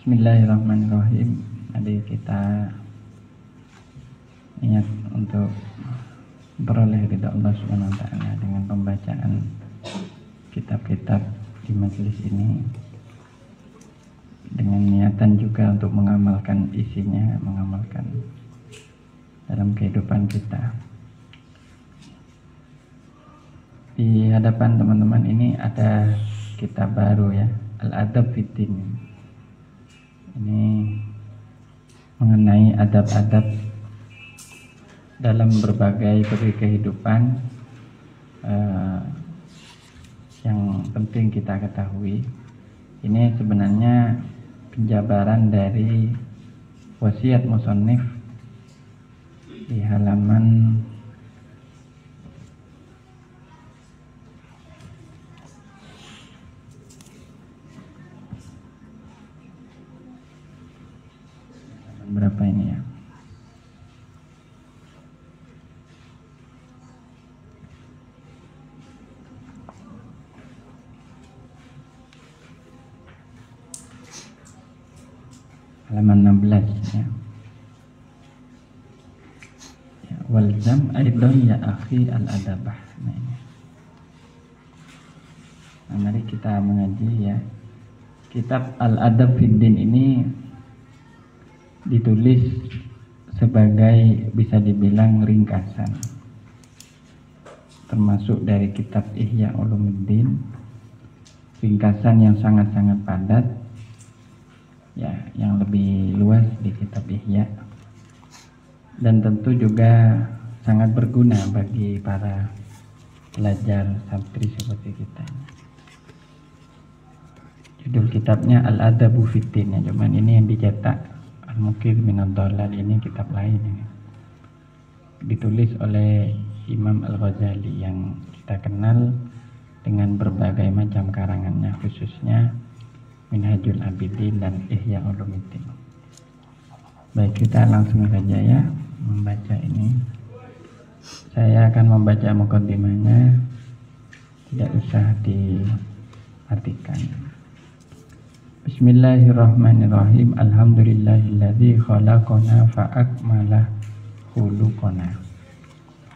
Bismillahirrahmanirrahim. Adik kita niat untuk beroleh ridha Allah Subhanahu wa taala dengan pembacaan kitab-kitab di majelis ini, dengan niatan juga untuk mengamalkan isinya, mengamalkan dalam kehidupan kita. Di hadapan teman-teman ini ada kitab baru ya, Al-Adab Fiddin. Ini mengenai adab-adab dalam berbagai kehidupan yang penting kita ketahui. Ini sebenarnya penjabaran dari wasiat musannif di halaman 16 ya. Walzam aidan ya akhi al-adabah. Mari kita mengaji ya. Kitab Al-Adab Fiddin ini ditulis sebagai bisa dibilang ringkasan, termasuk dari kitab Ihya Ulumuddin, ringkasan yang sangat-sangat padat ya, yang lebih luas di kitab Ihya, dan tentu juga sangat berguna bagi para pelajar santri seperti kita. Judul kitabnya Al-Adabu Fiddin ya, cuman ini yang dicetak Al-Muqidh Minad Dhalal, ini kitab lain ini. Ditulis oleh Imam Al-Ghazali yang kita kenal dengan berbagai macam karangannya, khususnya Minhajul Abidin dan Ihya Ulumuddin. Baik, kita langsung saja ya membaca ini. Saya akan membaca muqaddimahnya, tidak usah diartikan. Bismillahirrahmanirrahim. Alhamdulillahilladzi khalaqana fa'akmala khuluqana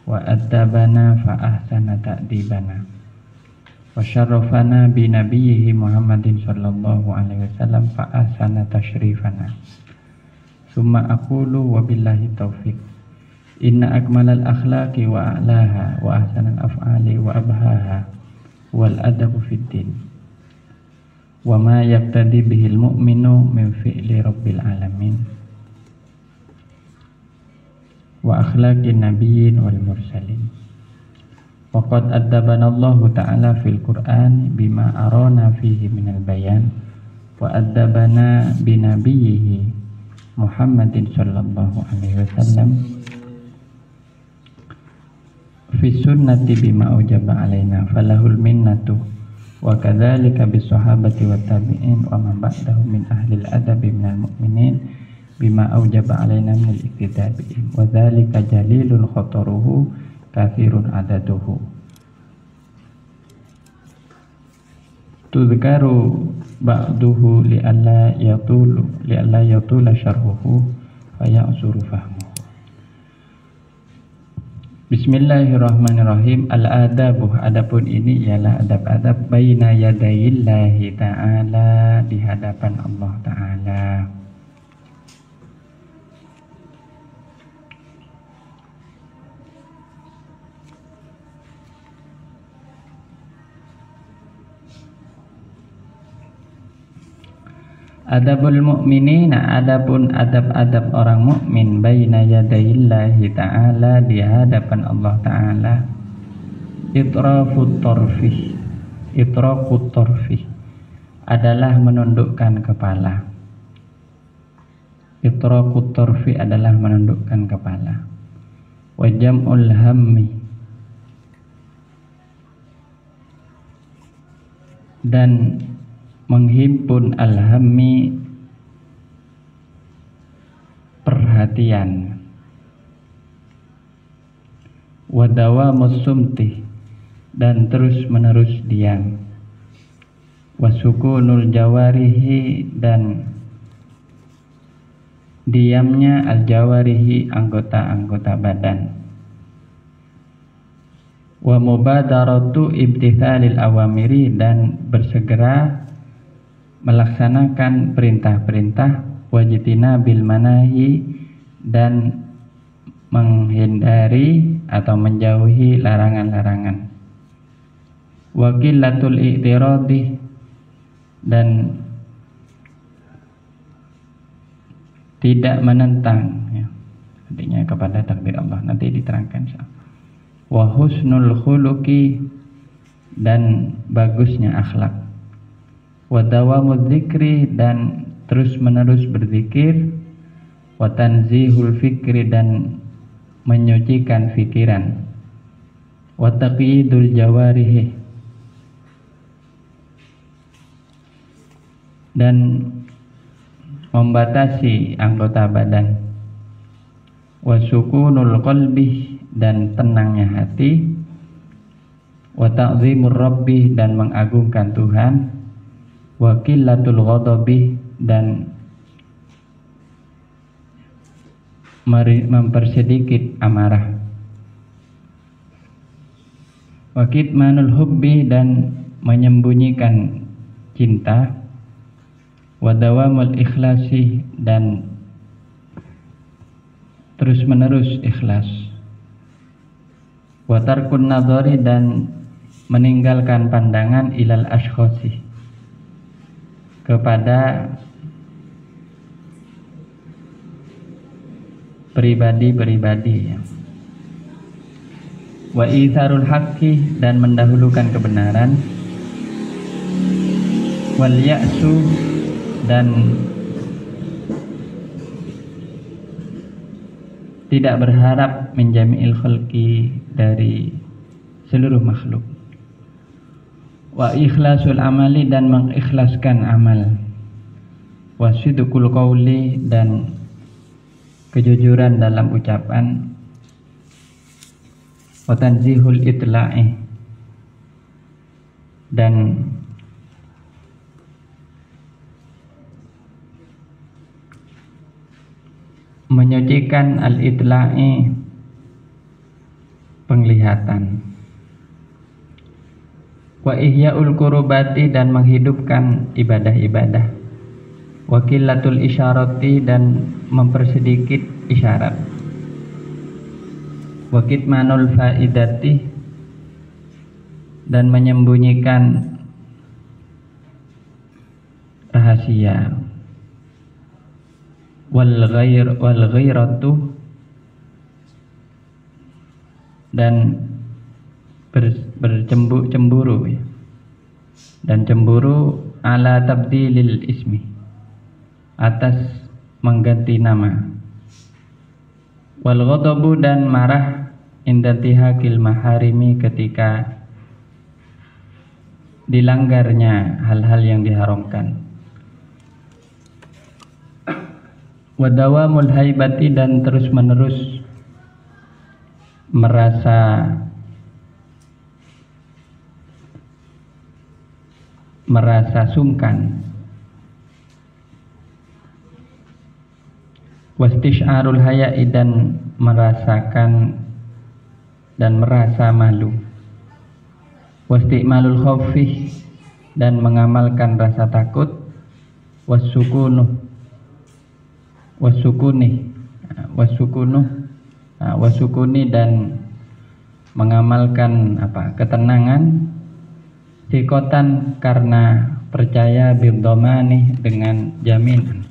wa addabana fa'ahsana ta'dibana wa syarrafana bi nabiyhi Muhammadin sallallahu alaihi wasallam fa'ahsana tashrifana. Summa aqulu wa billahi taufiq. Inna akmalal akhlaqi wa a'laha wa ahsanal af'ali wa abhaha wal adabu fiddin. Wa ma yaqtadi bihil mu'minu min fi'li rabbil alamin wa akhlaqin nabiyyin wal mursalin. Wa qad addabana Allah ta'ala fil Qur'an bima arana fihi minal bayan wa addabana bi nabiyhi Muhammadin sallallahu alaihi wasallam fi sunnati bima ujaba alaina falahul minnatu wa kadzalika bis sahabati wat tabi'in wa man ba'dahum min ahli al-adabi minal mu'minin bima aujaba alaina min al-iqtida'i bihim wa dzalika jalilun khataruhu katsirun adaduhu tudhkaru ba'duhu li'alla yatula syarhuhu fa ya'suru fahmuhu. Bismillahirrahmanirrahim. Al-adabu, adapun ini ialah adab-adab baina yadayillahi ta'ala, di hadapan Allah ta'ala. Adabul mu'minina, adapun adab-adab orang mukmin baina yadayillahi ta'ala, di hadapan Allah ta'ala. Itrafut torfi adalah menundukkan kepala. Itrafut torfi adalah menundukkan kepala. Wa jam'ul hammi, dan menghimpun al-hammi, perhatian. Wa dawamus sumti, dan terus menerus diam. Wa sukunul jawarihi, dan diamnya al-jawarihi anggota-anggota badan. Wa mubadaratu ibtithalil awamiri dan bersegera melaksanakan perintah-perintah, wajtina bil manahi dan menghindari atau menjauhi larangan-larangan. Wa qillatul i'tiradi dan tidak menentang, ya, artinya kepada takdir Allah, nanti diterangkan insyaallah. Wa husnul khuluqi dan bagusnya akhlak. Wa dawamudz dzikri dan terus menerus berzikir. Wa tanzihul fikri dan menyucikan fikiran. Wa taqyidul jawarihi dan membatasi anggota badan. Wa sukunul qalbi dan tenangnya hati. Wa ta'zimur rabbi dan mengagungkan Tuhan. Wa qillatul ghadabi dan mempersedikit amarah. Wa kitmanul hubbi dan menyembunyikan cinta. Wa dawamul ikhlasi dan terus menerus ikhlas. Wa tarkun nadhari dan meninggalkan pandangan ilal ashkhasi kepada pribadi-pribadi. Wa itharul haqqi dan mendahulukan kebenaran. Wal ya'su dan tidak berharap menjami'il khalqi dari seluruh makhluk. Wa ikhlasul amali dan mengikhlaskan amal. Wa sidqul qawli dan kejujuran dalam ucapan. Wa tanzihul itla'i dan menyucikan al-itla'i penglihatan. Wa ihya'ul qurubati dan menghidupkan ibadah-ibadah. Wa qillatul isyarati dan mempersedikit isyarat. Wa kitmanul faidati dan menyembunyikan rahasia. Wal ghairatu dan bercemburu, ya. Dan cemburu ala tabdilil ismi atas mengganti nama. Wal ghadabu dan marah indantihakil maharimi ketika dilanggarnya hal-hal yang diharamkan. Wa dawamul haibati dan terus menerus merasa sungkan. Wastisyarul haya'i dan merasakan dan merasa malu. Wasti'malul khawfi dan mengamalkan rasa takut. Wasukuni dan mengamalkan ketenangan. Sikotan karena percaya biddomani dengan jaminan.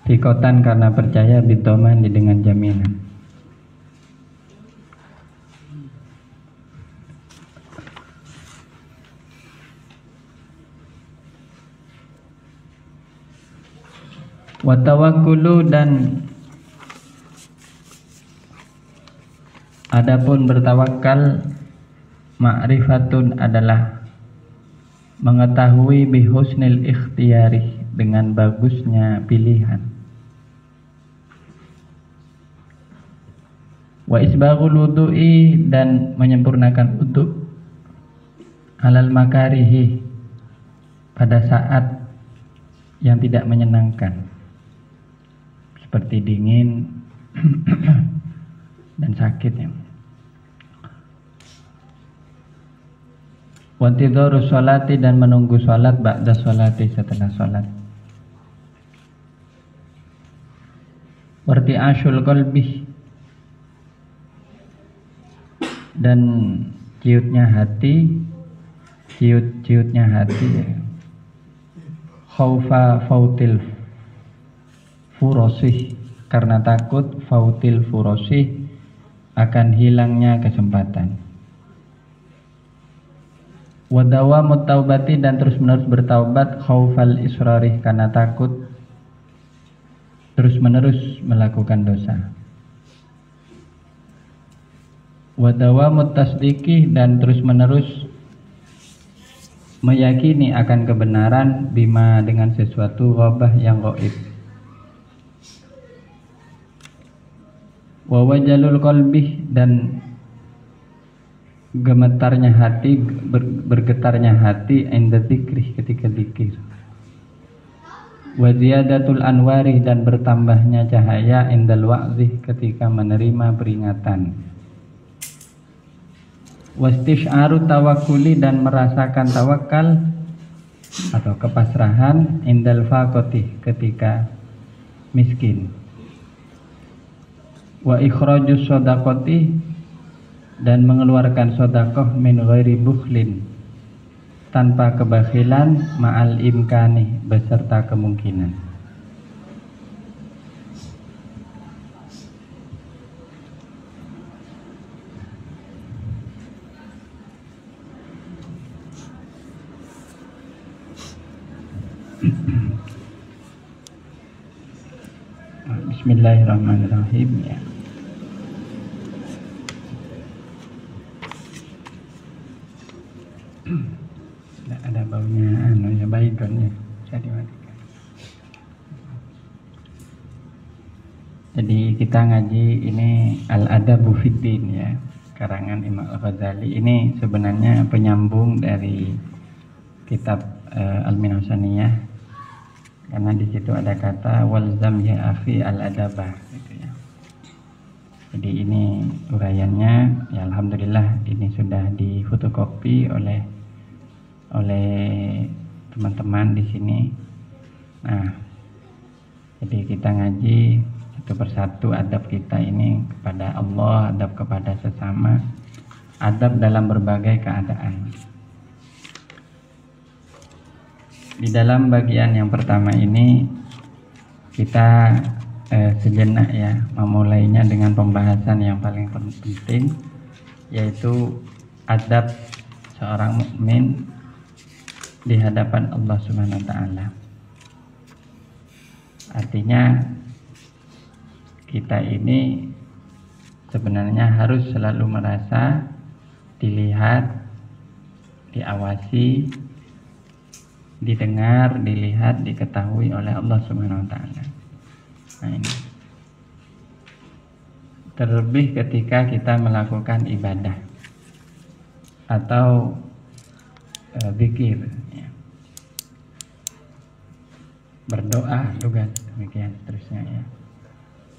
Sikotan karena percaya biddomani dengan jaminan. Watawakkulu dan adapun bertawakal ma'rifatun adalah mengetahui bihusnil ikhtiyari dengan bagusnya pilihan. Wa isbaghul wudu'i dan menyempurnakan wudu alal makarihi pada saat yang tidak menyenangkan. seperti dingin dan sakit ya. Wantidharu sholati, dan menunggu sholat ba'da sholati, setelah sholat. Warti'ashul qalbi, dan ciutnya hati ya. Khaufa fautil furosih, karena takut fautil furosih, akan hilangnya kesempatan. Wadawamut taubati, dan terus menerus bertaubat, khaufal israrih, karena takut terus menerus melakukan dosa. Wadawamut tasdiki, dan terus menerus meyakini akan kebenaran, bima, dengan sesuatu, ghabah, yang gaib. Wawajalul qalbi, dan gemetarnya hati, bergetarnya hati, inda dzikri, ketika zikir. Wa ziyadatul anwari, dan bertambahnya cahaya, indal wa'zi, ketika menerima peringatan. Wastish'aru tawakkuli, dan merasakan tawakal atau kepasrahan, indal faqati, ketika miskin. Wa ikhrajus shadaqati, dan mengeluarkan sedekah min ghairi bukhlin, tanpa kebakhilan, ma'al imkani, beserta kemungkinan. Bismillahirrahmanirrahim ya. Tidak ada baunya ya, baygon ya, bisa dimatikan. Jadi kita ngaji ini Al-Adabu Fiddin ya, karangan Imam Al-Ghazali. Ini sebenarnya penyambung dari kitab Al-Minhaj Saniyah, karena di situ ada kata walzam ya akhi al-adabah gitu ya. Jadi ini uraiannya ya, alhamdulillah ini sudah difotokopi oleh teman-teman di sini. Nah, jadi kita ngaji satu persatu adab kita ini kepada Allah, adab kepada sesama, adab dalam berbagai keadaan. Di dalam bagian yang pertama ini kita sejenak ya memulainya dengan pembahasan yang paling penting, yaitu adab seorang mukmin di hadapan Allah Subhanahu wa taala. Artinya kita ini sebenarnya harus selalu merasa dilihat, diawasi, didengar, dilihat, diketahui oleh Allah Subhanahu wa taala. Nah, ini terlebih ketika kita melakukan ibadah atau zikir ya. Berdoa juga demikian seterusnya ya.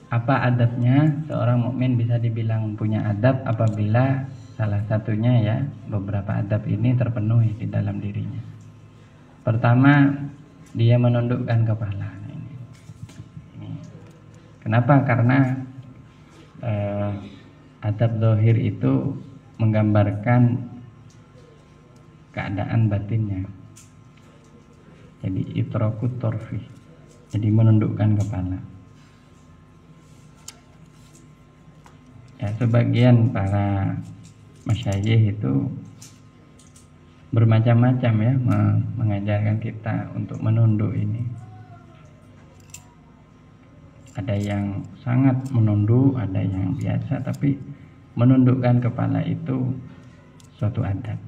Apa adabnya? Seorang mukmin bisa dibilang punya adab apabila salah satunya ya, beberapa adab ini terpenuhi di dalam dirinya. Pertama, dia menundukkan kepala. Ini. Kenapa? Karena adab zahir itu menggambarkan keadaan batinnya. Jadi itrakut torfi, jadi menundukkan kepala. Ya, sebagian para masyayikh itu bermacam-macam ya mengajarkan kita untuk menunduk ini. Ada yang sangat menunduk, ada yang biasa, tapi menundukkan kepala itu suatu adab.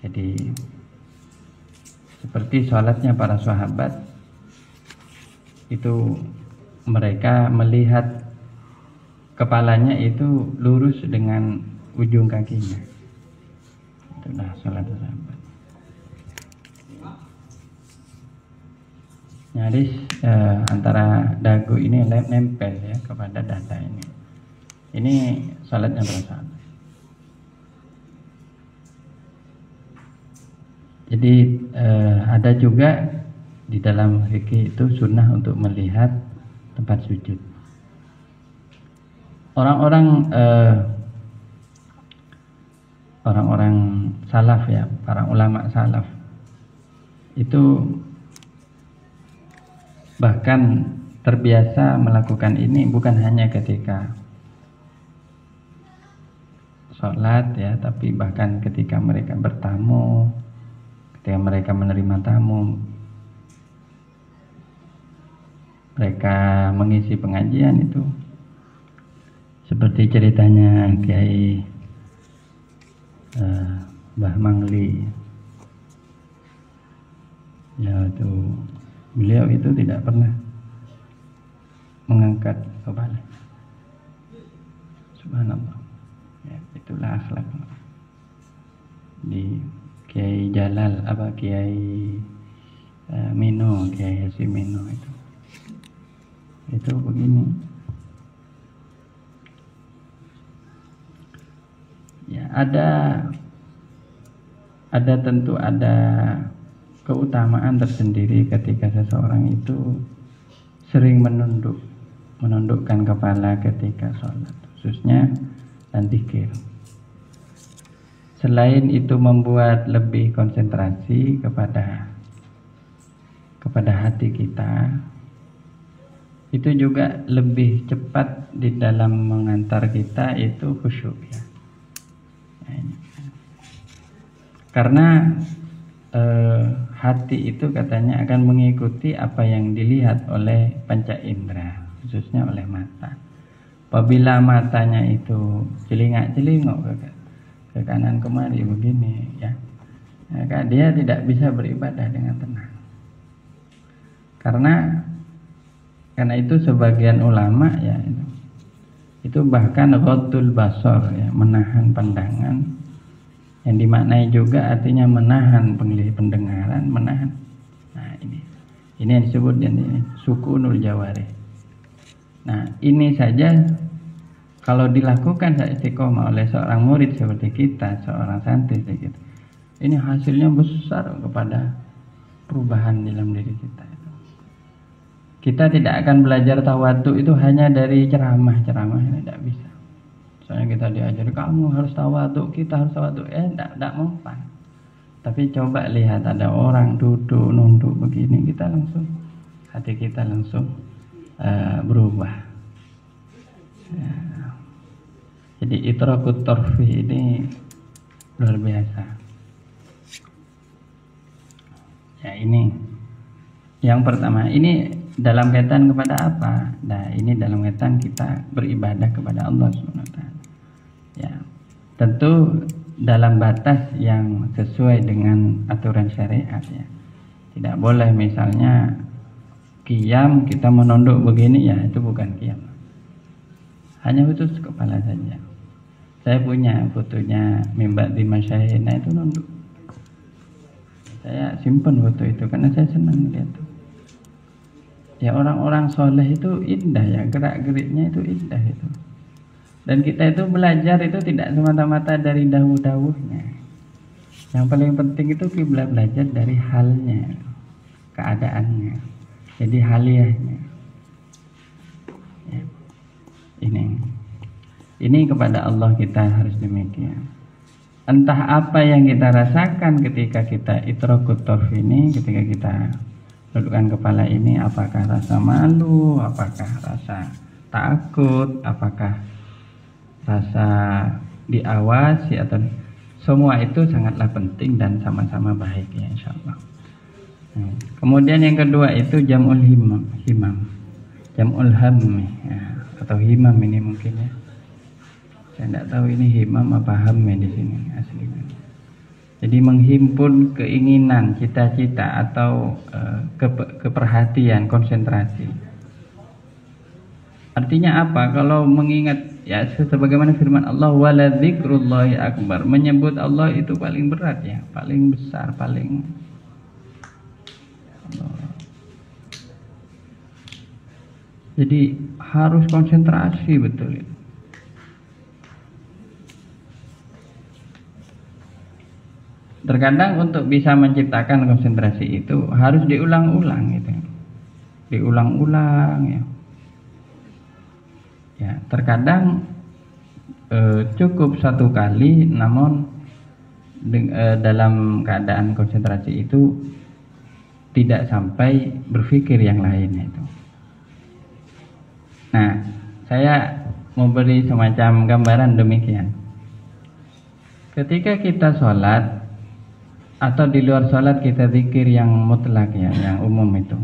Jadi seperti sholatnya para sahabat itu, mereka melihat kepalanya itu lurus dengan ujung kakinya. Itulah sholat sahabat. nyaris antara dagu ini nempel ya kepada dada ini. Ini salatnya bersalah. Jadi ada juga di dalam fikih itu sunnah untuk melihat tempat sujud. Orang-orang salaf ya, para ulama salaf itu bahkan terbiasa melakukan ini bukan hanya ketika sholat ya, tapi bahkan ketika mereka bertamu, ketika mereka menerima tamu, mereka mengisi pengajian itu seperti ceritanya Kiai Mbah Mangli ya, itu beliau itu tidak pernah mengangkat kepala. Subhanallah ya, itulah akhlak di Kiai Jalal apa Kiai Mino, Kiai Hasim Mino itu begini ya, ada tentu ada keutamaan tersendiri ketika seseorang itu sering menundukkan kepala ketika sholat, khususnya dan zikir. Selain itu membuat lebih konsentrasi kepada hati kita, itu juga lebih cepat di dalam mengantar kita itu khusyuk ya. Karena hati itu katanya akan mengikuti apa yang dilihat oleh panca indera, khususnya oleh mata. Apabila matanya itu celingak-celingok ke kanan kemari begini ya, maka dia tidak bisa beribadah dengan tenang. Karena itu sebagian ulama ya itu bahkan ghaddul basar ya, menahan pandangan, yang dimaknai juga artinya menahan pendengaran, menahan. Nah, ini yang disebut ini sukunul jawarih. Nah, ini saja kalau dilakukan istiqomah oleh seorang murid seperti kita, seorang santri seperti kita, ini hasilnya besar kepada perubahan dalam diri kita. Kita tidak akan belajar tawadhu itu hanya dari ceramah-ceramah, tidak bisa. Soalnya kita diajar kamu harus tawadhu, kita harus tawadhu, tidak mempan. Tapi coba lihat ada orang duduk nunduk begini, kita langsung hati kita langsung berubah. Ya. Jadi itrakut torfi ini luar biasa. Ya, ini yang pertama, ini dalam kaitan kepada apa? Nah, ini dalam kaitan kita beribadah kepada Allah SWT. Ya, tentu dalam batas yang sesuai dengan aturan syariat ya. Tidak boleh misalnya qiyam kita menunduk begini ya, itu bukan qiyam. Hanya khusus kepala saja. Saya punya fotonya mimbar di Masyayina itu nunduk. Saya simpan foto itu karena saya senang melihat itu. Ya, orang-orang soleh itu indah ya, gerak-geriknya itu indah itu. Dan kita itu belajar itu tidak semata-mata dari dawuh-dawuhnya. Yang paling penting itu kita belajar dari halnya, keadaannya. Jadi haliyahnya. Ya. Ini kepada Allah kita harus demikian. Entah apa yang kita rasakan ketika kita itrakut torf ini, ketika kita dudukkan kepala ini, apakah rasa malu, apakah rasa takut, apakah rasa diawasi, atau semua itu sangatlah penting dan sama-sama baik ya, insyaallah. Kemudian yang kedua itu jam'ul himam, jam'ul hammi ya, atau himam ini mungkin ya. Saya tidak tahu ini himam apa hammi di sini aslinya. Jadi menghimpun keinginan, cita-cita atau keperhatian, konsentrasi. Artinya apa? Kalau mengingat ya sebagaimana firman Allah, wala dzikrullahi akbar, menyebut Allah itu paling berat ya, paling besar, paling Allah. Jadi harus konsentrasi betul. Terkadang untuk bisa menciptakan konsentrasi itu harus diulang-ulang gitu. Diulang-ulang ya. Ya, terkadang cukup satu kali, namun dalam keadaan konsentrasi itu tidak sampai berpikir yang lain itu. Nah, saya memberi semacam gambaran demikian. Ketika kita sholat atau di luar sholat kita zikir yang mutlak ya, yang umum itu.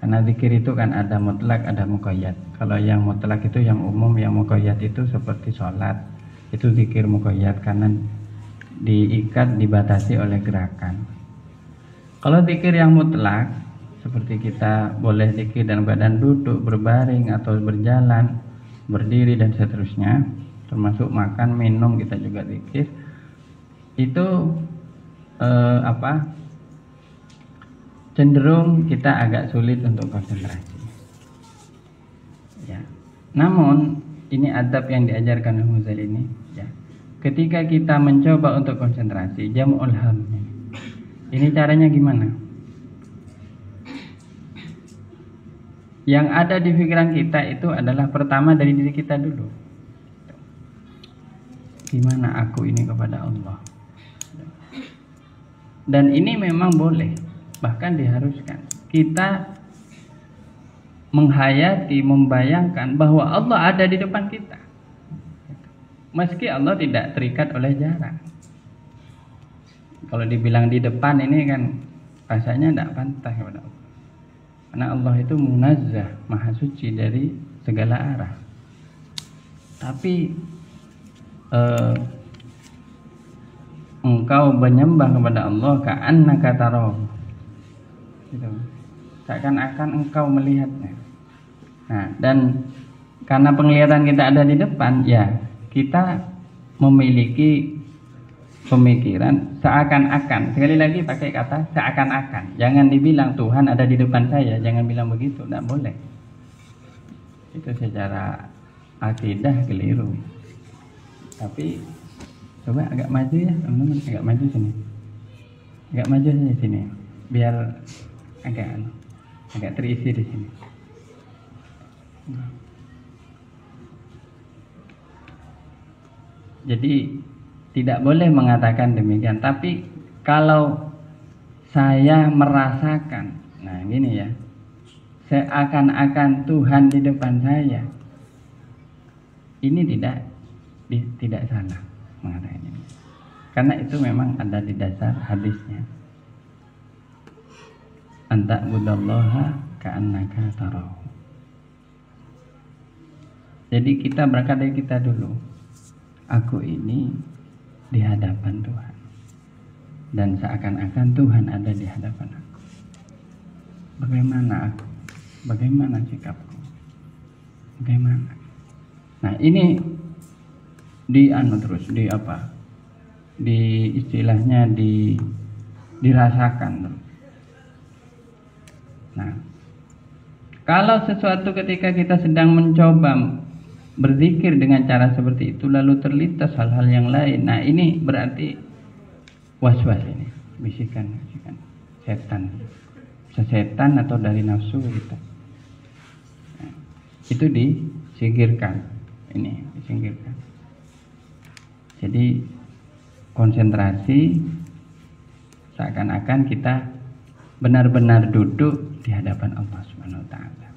Karena zikir itu kan ada mutlak, ada muqayyad. Kalau yang mutlak itu yang umum, yang muqayyad itu seperti sholat. Itu zikir muqayyad karena diikat, dibatasi oleh gerakan. Kalau zikir yang mutlak, seperti kita boleh zikir dalam keadaan duduk, berbaring, atau berjalan, berdiri dan seterusnya, termasuk makan, minum kita juga zikir. Itu cenderung kita agak sulit untuk konsentrasi. Ya. Namun ini adab yang diajarkan oleh Ghazali ini. Ya. Ketika kita mencoba untuk konsentrasi, jam'ul ham. Ini caranya gimana? Yang ada di pikiran kita itu adalah pertama dari diri kita dulu. Gimana aku ini kepada Allah? Dan ini memang boleh, bahkan diharuskan. Kita menghayati, membayangkan bahwa Allah ada di depan kita. Meski Allah tidak terikat oleh jarak. Kalau dibilang di depan ini kan rasanya tidak pantas kepada Allah. Karena Allah itu munazzah, maha suci dari segala arah. Tapi engkau menyembah kepada Allah ka'annaka tarahu. Gitu. Seakan-akan engkau melihatnya. Nah, dan karena penglihatan kita ada di depan, ya kita memiliki pemikiran seakan-akan. Sekali lagi pakai kata seakan-akan. Jangan dibilang Tuhan ada di depan saya, jangan bilang begitu, tidak boleh. Itu secara akidah keliru. Tapi coba agak maju ya, teman-teman, agak maju sini. Agak maju sini, biar agak terisi di sini. Jadi tidak boleh mengatakan demikian. Tapi kalau saya merasakan, nah gini ya, seakan-akan Tuhan di depan saya, ini tidak salah mengatakan ini. Karena itu memang ada di dasar hadisnya. Anta budallaha ka'annaka tarahu. Jadi kita berangkat dari kita dulu. Aku ini di hadapan Tuhan. Dan seakan-akan Tuhan ada di hadapan aku. Bagaimana aku? Bagaimana sikapku? Bagaimana? Nah, ini terus istilahnya dirasakan. Nah, kalau sesuatu ketika kita sedang mencoba berzikir dengan cara seperti itu lalu terlintas hal-hal yang lain, nah ini berarti was-was, ini bisikan setan atau dari nafsu kita. Nah, itu disingkirkan, disingkirkan. Jadi konsentrasi seakan-akan kita benar-benar duduk di hadapan Allah Subhanahu wa taala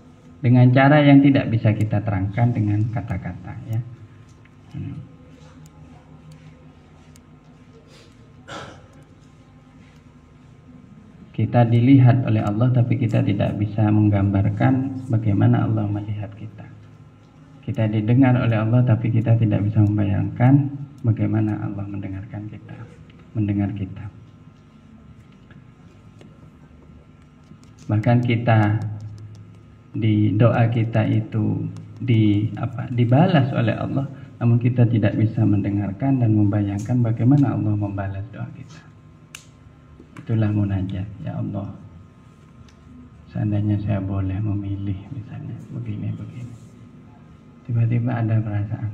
dengan cara yang tidak bisa kita terangkan dengan kata-kata ya. Kita dilihat oleh Allah tapi kita tidak bisa menggambarkan bagaimana Allah melihat kita. Kita didengar oleh Allah tapi kita tidak bisa membayangkan bagaimana Allah mendengar kita. Bahkan kita di doa kita itu dibalas oleh Allah, namun kita tidak bisa mendengarkan dan membayangkan bagaimana Allah membalas doa kita. Itulah munajat. Ya Allah, seandainya saya boleh memilih misalnya begini, tiba-tiba ada perasaan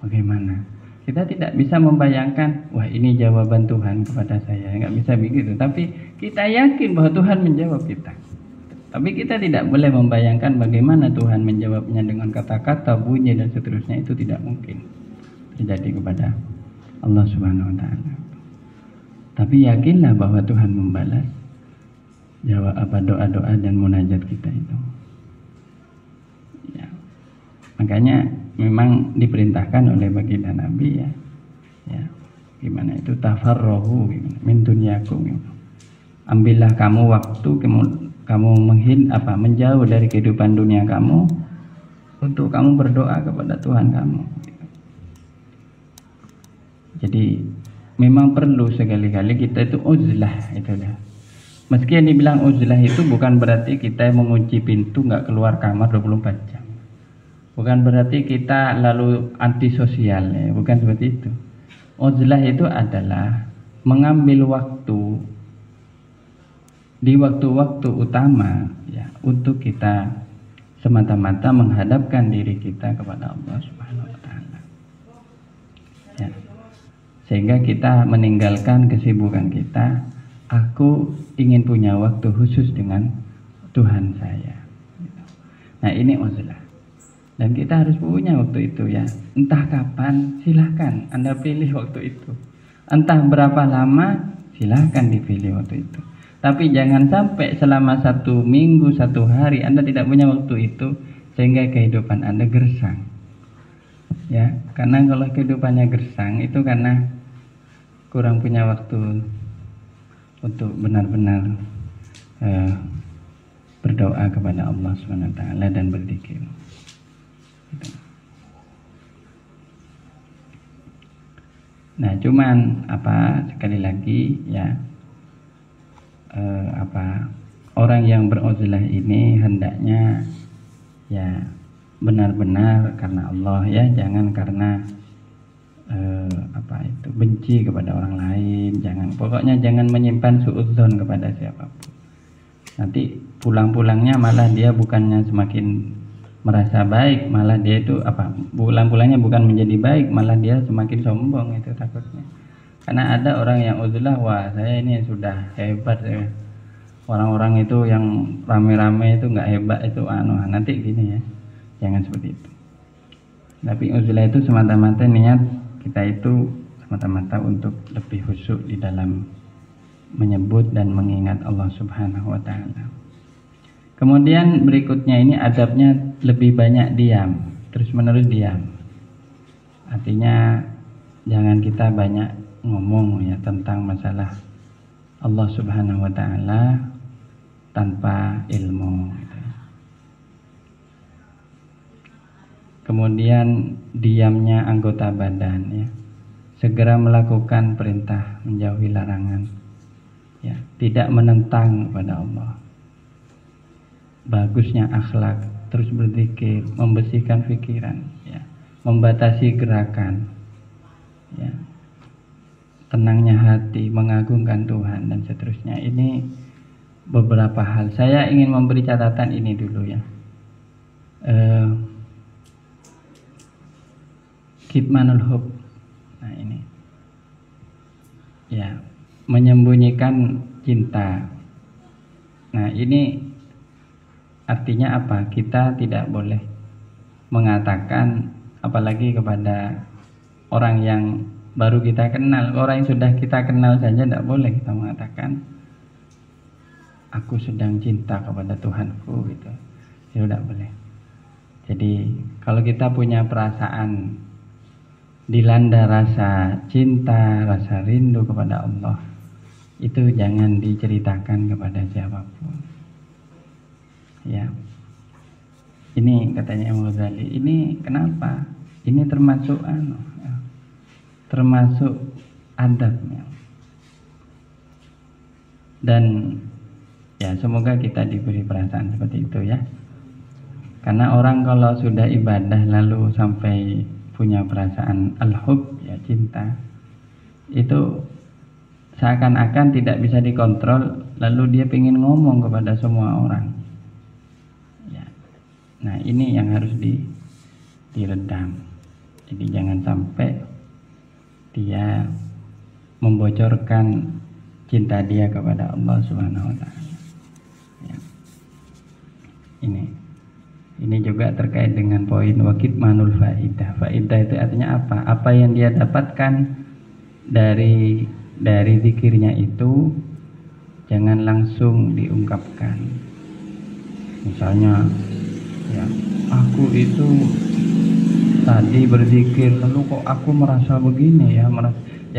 bagaimana, kita tidak bisa membayangkan wah ini jawaban Tuhan kepada saya, nggak bisa begitu, tapi kita yakin bahwa Tuhan menjawab kita. Tapi kita tidak boleh membayangkan bagaimana Tuhan menjawabnya dengan kata-kata, bunyi dan seterusnya. Itu tidak mungkin terjadi kepada Allah Subhanahu wa Ta'ala. Tapi yakinlah bahwa Tuhan membalas jawab doa-doa dan munajat kita itu. Ya. Makanya memang diperintahkan oleh baginda Nabi ya. Gimana itu tafarrohu min dunyakum. Ambillah kamu waktu kamu menjauh dari kehidupan dunia kamu untuk kamu berdoa kepada Tuhan kamu. Jadi memang perlu sekali-kali kita itu uzlah itu dah. Meski yang dibilang uzlah itu bukan berarti kita mengunci pintu nggak keluar kamar 24 jam. Bukan berarti kita lalu antisosial ya, bukan seperti itu. Uzlah itu adalah mengambil waktu di waktu-waktu utama ya untuk kita semata-mata menghadapkan diri kita kepada Allah Subhanahu wa Ta'ala. Ya. Sehingga kita meninggalkan kesibukan kita, aku ingin punya waktu khusus dengan Tuhan saya. Nah, ini uzlah. Dan kita harus punya waktu itu ya. Entah kapan, silahkan Anda pilih waktu itu. Entah berapa lama, silahkan dipilih waktu itu. Tapi jangan sampai selama 1 minggu, 1 hari Anda tidak punya waktu itu sehingga kehidupan Anda gersang. Ya, karena kalau kehidupannya gersang itu karena kurang punya waktu untuk benar-benar berdoa kepada Allah SWT dan berzikir. Nah, cuman sekali lagi ya. Orang yang beruzlah ini hendaknya ya benar-benar karena Allah ya, jangan karena benci kepada orang lain, pokoknya jangan menyimpan suudzon kepada siapapun. Nanti pulang-pulangnya malah dia bukannya semakin merasa baik, malah dia itu pulang-pulangnya bukan menjadi baik, malah dia semakin sombong, itu takutnya. Karena ada orang yang uzlah, wah saya ini sudah hebat ya. Orang-orang itu yang rame-rame itu nggak hebat itu nanti gini ya. Jangan seperti itu. Tapi uzlah itu semata-mata niat kita itu semata-mata untuk lebih khusyuk di dalam menyebut dan mengingat Allah Subhanahu wa Ta'ala. Kemudian berikutnya ini adabnya lebih banyak diam, terus-menerus diam. Artinya jangan kita banyak ngomong ya tentang masalah Allah Subhanahu wa Ta'ala tanpa ilmu gitu. Kemudian diamnya anggota badan ya, segera melakukan perintah, menjauhi larangan ya, tidak menentang kepada Allah. Bagusnya akhlak, terus berzikir, membersihkan pikiran ya, membatasi gerakan ya, tenangnya hati, mengagungkan Tuhan dan seterusnya. Ini beberapa hal. Saya ingin memberi catatan ini dulu ya. Kitmanul hub. Nah ini ya, menyembunyikan cinta. Nah ini artinya apa? Kita tidak boleh mengatakan, apalagi kepada orang yang baru kita kenal, orang yang sudah kita kenal saja tidak boleh kita mengatakan aku sedang cinta kepada Tuhanku gitu. Ya tidak boleh. Jadi kalau kita punya perasaan dilanda rasa cinta, rasa rindu kepada Allah, itu jangan diceritakan kepada siapapun. Ya. Ini katanya Imam Ghazali, ini kenapa? Ini termasuk adabnya. Dan ya semoga kita diberi perasaan seperti itu ya. Karena orang kalau sudah ibadah lalu sampai punya perasaan al-hub ya, cinta, itu seakan-akan tidak bisa dikontrol, lalu dia ingin ngomong kepada semua orang. Ya. Nah ini yang harus diredam. Jadi jangan sampai dia membocorkan cinta dia kepada Allah Subhanahu wa Ta'ala. Ya. Ini juga terkait dengan poin wakit manul faidah. Faidah itu artinya apa? Apa yang dia dapatkan dari zikirnya itu jangan langsung diungkapkan. Misalnya, ya, aku itu tadi berzikir lalu kok aku merasa begini ya,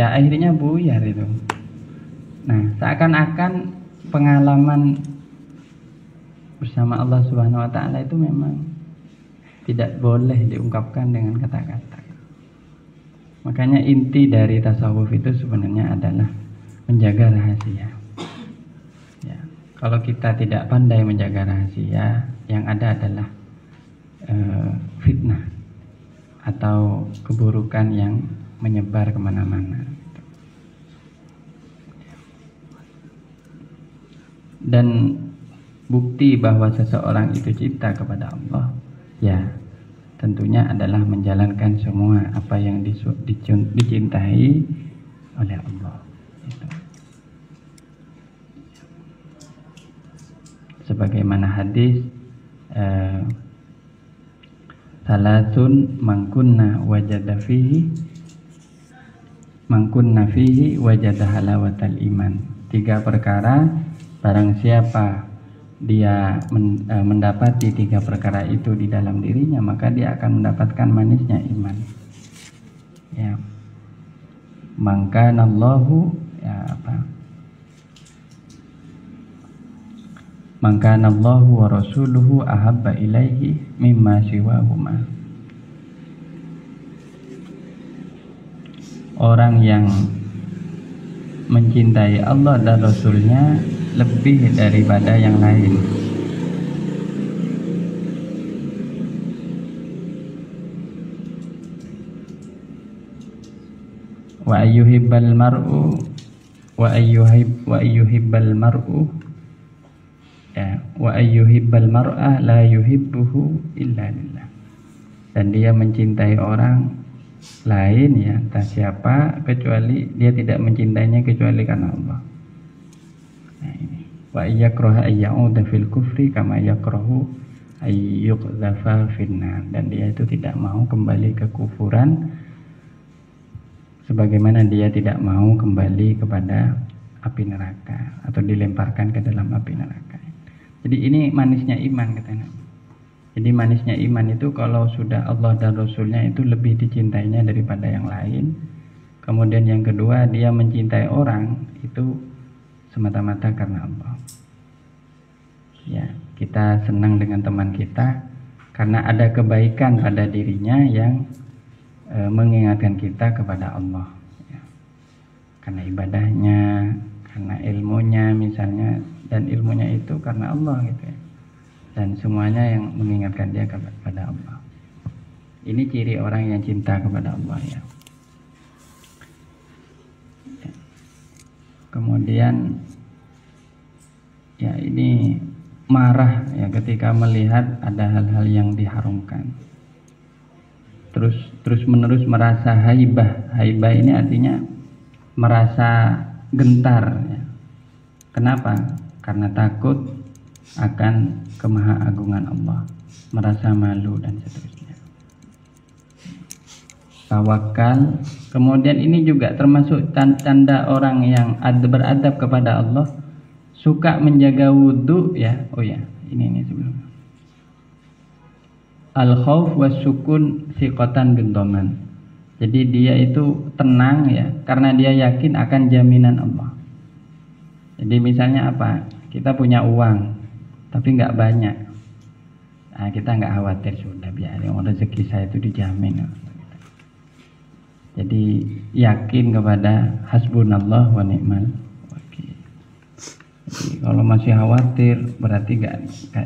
akhirnya buyar itu. Nah, seakan-akan pengalaman bersama Allah Subhanahu wa Ta'ala itu memang tidak boleh diungkapkan dengan kata-kata. Makanya inti dari tasawuf itu sebenarnya adalah menjaga rahasia. Ya, kalau kita tidak pandai menjaga rahasia, yang ada adalah fitnah atau keburukan yang menyebar kemana-mana. Dan bukti bahwa seseorang itu cinta kepada Allah, ya tentunya adalah menjalankan semua apa yang dicintai oleh Allah. Sebagaimana hadis, salatun mangkunna fihi wajada halawatal iman. 3 perkara, barang siapa dia mendapati 3 perkara itu di dalam dirinya, maka dia akan mendapatkan manisnya iman. Ya. Mangkanallahu wa rasuluhu ahabba ilaihi mimma siwahuma. Orang yang mencintai Allah dan Rasulnya lebih daripada yang lain. Wa ayyuhibbal mar'u wa ayyuhibbal mar'a la yuhibbuhu illa lillah. Dan dia mencintai orang lain, ya entah siapa, kecuali dia tidak mencintainya kecuali karena Allah. Wa yakraha ayyauda fil kufri kama yakrahu ayyuqdhafa finnar. Dan dia itu tidak mau kembali ke kufuran sebagaimana dia tidak mau kembali kepada api neraka atau dilemparkan ke dalam api neraka. Jadi ini manisnya iman katanya. Jadi manisnya iman itu kalau sudah Allah dan Rasulnya itu lebih dicintainya daripada yang lain. Kemudian yang kedua, dia mencintai orang itu semata-mata karena Allah. Ya, kita senang dengan teman kita karena ada kebaikan pada dirinya yang mengingatkan kita kepada Allah. Ya. Karena ibadahnya, karena ilmunya misalnya, dan ilmunya itu karena Allah gitu ya. Dan semuanya yang mengingatkan dia kepada Allah. Ini ciri orang yang cinta kepada Allah ya. Kemudian ya ini marah ya ketika melihat ada hal-hal yang diharamkan. Terus menerus merasa haibah. Haibah ini artinya merasa gentar ya. Kenapa? Karena takut akan kemahaagungan Allah, merasa malu dan seterusnya. Tawakal. Kemudian ini juga termasuk tanda orang yang beradab kepada Allah, suka menjaga wudhu ya. Oh ya, ini sebelum. Al-khauf was-sukun siqatan bindoman. Jadi dia itu tenang ya, karena dia yakin akan jaminan Allah. Jadi misalnya apa? Kita punya uang, tapi nggak banyak. Nah, kita nggak khawatir, sudah biarin, rezeki saya itu dijamin. Jadi yakin kepada hasbunallah wa ni'mal wakil. Jadi kalau masih khawatir berarti nggak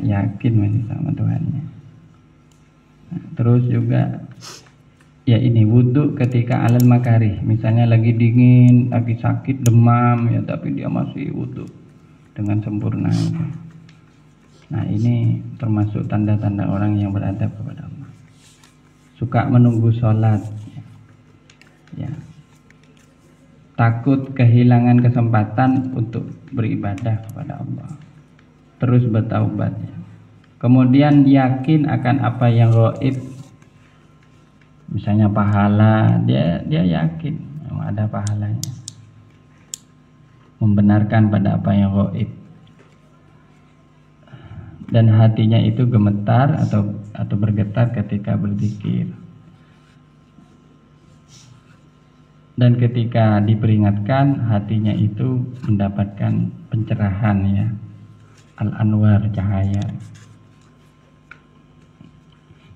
yakin masih sama Tuhannya. Nah, terus juga ya ini wudhu ketika alal makarih, misalnya lagi dingin, lagi sakit, demam ya, tapi dia masih wudhu dengan sempurna. Nah ini termasuk tanda-tanda orang yang beradab kepada Allah. Suka menunggu sholat ya. Takut kehilangan kesempatan untuk beribadah kepada Allah, terus bertaubat ya. Kemudian yakin akan apa yang gaib, misalnya pahala, dia yakin ada pahalanya. Membenarkan pada apa yang gaib, dan hatinya itu gemetar atau bergetar ketika berzikir. Dan ketika diperingatkan, hatinya itu mendapatkan pencerahan ya, al-anwar, cahaya.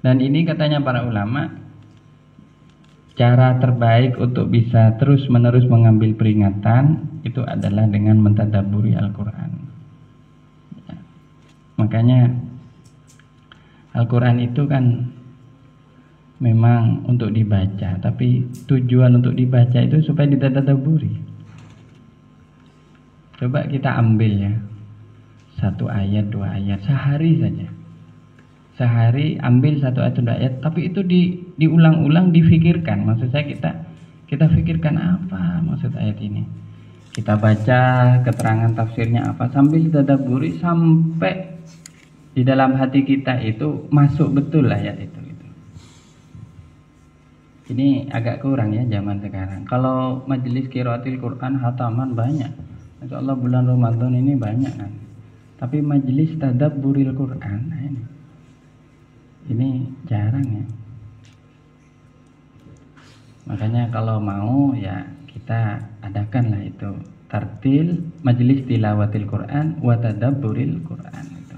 Dan ini katanya para ulama, cara terbaik untuk bisa terus-menerus mengambil peringatan itu adalah dengan mentadabburi Al-Quran ya. Makanya Al-Quran itu kan memang untuk dibaca, tapi tujuan untuk dibaca itu supaya ditadabburi. Coba kita ambil ya, 1 ayat 2 ayat sehari saja. Sehari ambil 1 ayat 2 ayat, tapi itu diulang-ulang, difikirkan. Maksud saya kita fikirkan apa maksud ayat ini. Kita baca keterangan tafsirnya apa sambil ditadabburi sampai di dalam hati kita itu masuk betul ayat itu. Ini agak kurang ya zaman sekarang. Kalau majelis qiraatil Quran hataman banyak. Insya Allah bulan Ramadan ini banyak kan. Tapi majelis tadabburil Quran, nah ini jarang ya. Makanya kalau mau ya kita adakanlah itu tartil majelis tilawatil Quran wa tadabburil Quran itu.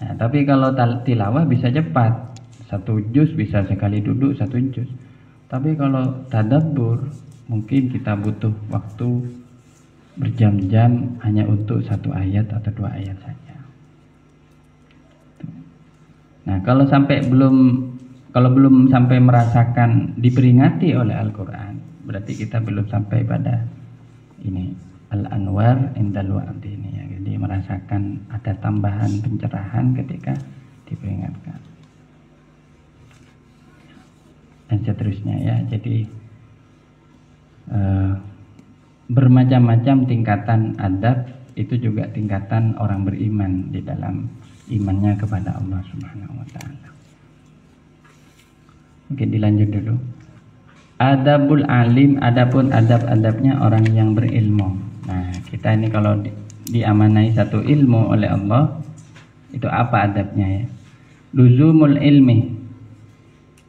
Nah, tapi kalau tilawah bisa cepat. 1 juz bisa sekali duduk 1 juz. Tapi kalau tadabbur mungkin kita butuh waktu berjam-jam hanya untuk 1 ayat atau 2 ayat saja. Nah, kalau belum sampai merasakan diperingati oleh Al-Quran, berarti kita belum sampai pada ini al-anwar indal wa'd ini ya. Jadi merasakan ada tambahan pencerahan ketika diperingatkan. Dan seterusnya ya. Jadi bermacam-macam tingkatan adab, itu juga tingkatan orang beriman di dalam imannya kepada Allah Subhanahu wa taala. Oke, dilanjut dulu. Adabul alim, adapun adab-adabnya orang yang berilmu. Nah, kita ini kalau diamanai satu ilmu oleh Allah, itu apa adabnya ya? Luzumul ilmi,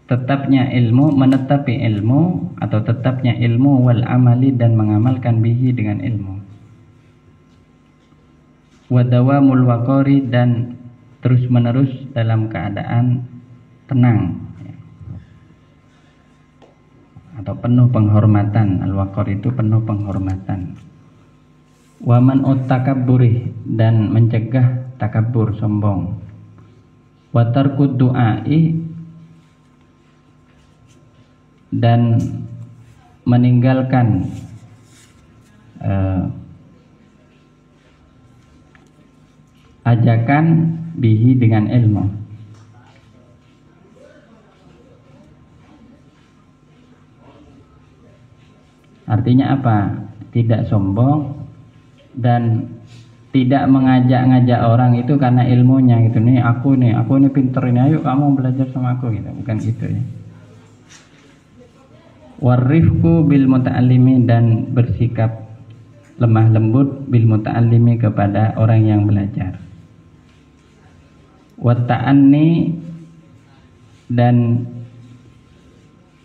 tetapnya ilmu, menetapi ilmu atau tetapnya ilmu, wal amali, dan mengamalkan bihi dengan ilmu, wadawamul waqari, dan terus menerus dalam keadaan tenang atau penuh penghormatan. Al-waqar itu penuh penghormatan. Waman utakabburi, dan mencegah takabur, sombong. Watarkud du'ai, dan meninggalkan ajakan bihi dengan ilmu. Artinya apa? Tidak sombong dan tidak mengajak-ngajak orang itu karena ilmunya gitu. Nih aku nih pinter ini, ayo kamu belajar sama aku gitu. Bukan gitu ya. Warifku bil muta'allimi, dan bersikap lemah lembut bil muta'allimi kepada orang yang belajar. Wata'anni, dan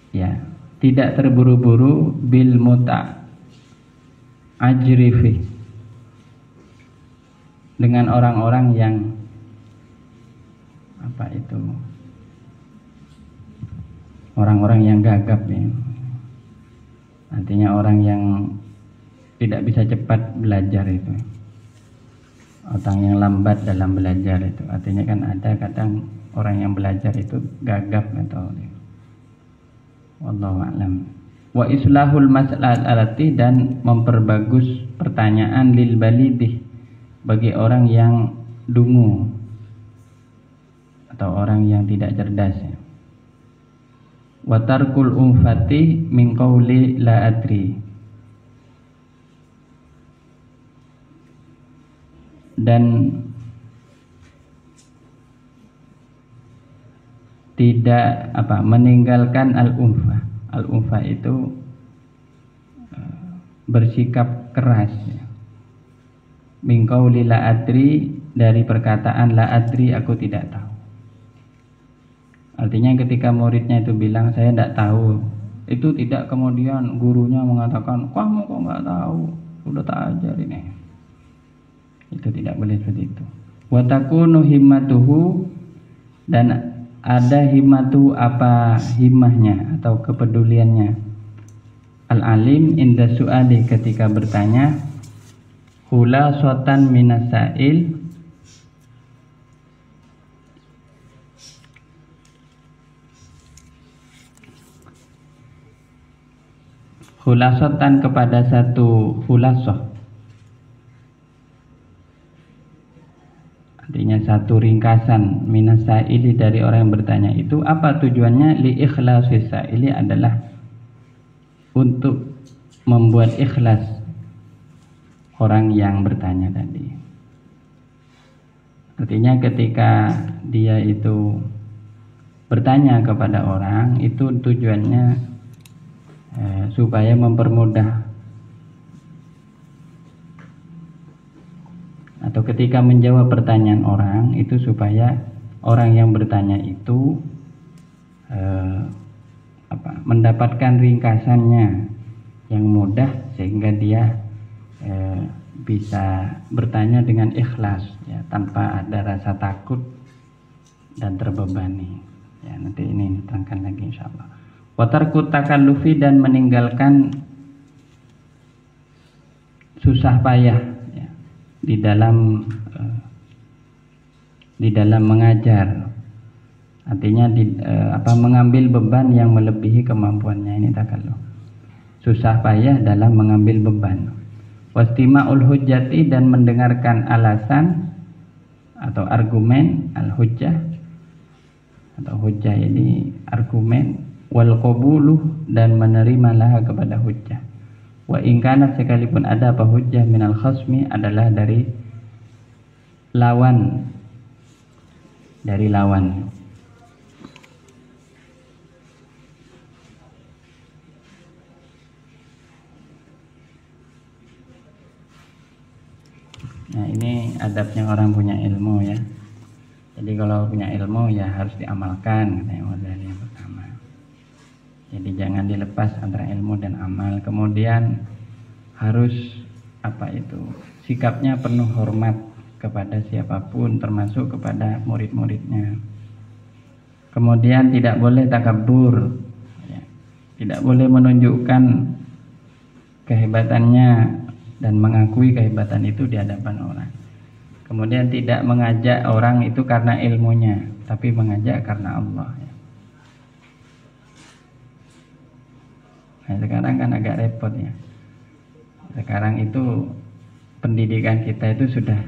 ya tidak terburu-buru bil muta'ajrifi, dengan orang-orang yang apa itu, orang-orang yang gagap ya. Artinya orang yang tidak bisa cepat belajar itu, orang yang lambat dalam belajar itu. Artinya kan ada kadang orang yang belajar itu gagap atau Wallahu a'lam. Wa islahul mas'alati, dan memperbagus pertanyaan lil balidih, bagi orang yang dungu atau orang yang tidak cerdas. Wa tarkul umfati min qawli la adri, dan tidak meninggalkan al-unfa. Al-unfa itu bersikap keras, ya. Min qauli la adri, dari perkataan la adri, aku tidak tahu. Artinya ketika muridnya itu bilang saya tidak tahu, itu tidak kemudian gurunya mengatakan kamu kok nggak tahu, sudah tak ajar ini. Itu tidak boleh seperti itu. Wa takunu himmatuhu, dan ada himmatu, apa himmahnya atau kepeduliannya, al-alim inda su'ali, ketika bertanya, khulasatan minas sa'il, khulasatan kepada satu khulasah, artinya satu ringkasan, minas sa'ili, dari orang yang bertanya itu. Apa tujuannya? Li ikhlasis sa'ili, adalah untuk membuat ikhlas orang yang bertanya tadi. Artinya ketika dia itu bertanya kepada orang, itu tujuannya supaya mempermudah, atau ketika menjawab pertanyaan orang itu supaya orang yang bertanya itu mendapatkan ringkasannya yang mudah, sehingga dia bisa bertanya dengan ikhlas, ya, tanpa ada rasa takut dan terbebani. Ya, nanti ini terangkan lagi insyaallah. Wa tarku takallufi, dan meninggalkan susah payah, ya, di dalam mengajar. Artinya mengambil beban yang melebihi kemampuannya, ini takalluf. Susah payah dalam mengambil beban. Wastima'ul hujjati, dan mendengarkan alasan atau argumen, al-hujjah atau hujjah ini argumen, wal qabuluh, dan menerimalah kepada hujjah. Wa in kanat, sekalipun ada apa hujjah, minal khasmi, adalah dari lawan. Nah, ini adabnya orang punya ilmu, ya. Jadi kalau punya ilmu ya harus diamalkan, katanya Ghazali yang pertama. Jadi jangan dilepas antara ilmu dan amal. Kemudian harus sikapnya penuh hormat kepada siapapun, termasuk kepada murid-muridnya. Kemudian tidak boleh takabur, ya. Tidak boleh menunjukkan kehebatannya dan mengakui kehebatan itu di hadapan orang. Kemudian tidak mengajak orang itu karena ilmunya, tapi mengajak karena Allah, ya. Nah, sekarang kan agak repot, ya. Sekarang itu pendidikan kita itu sudah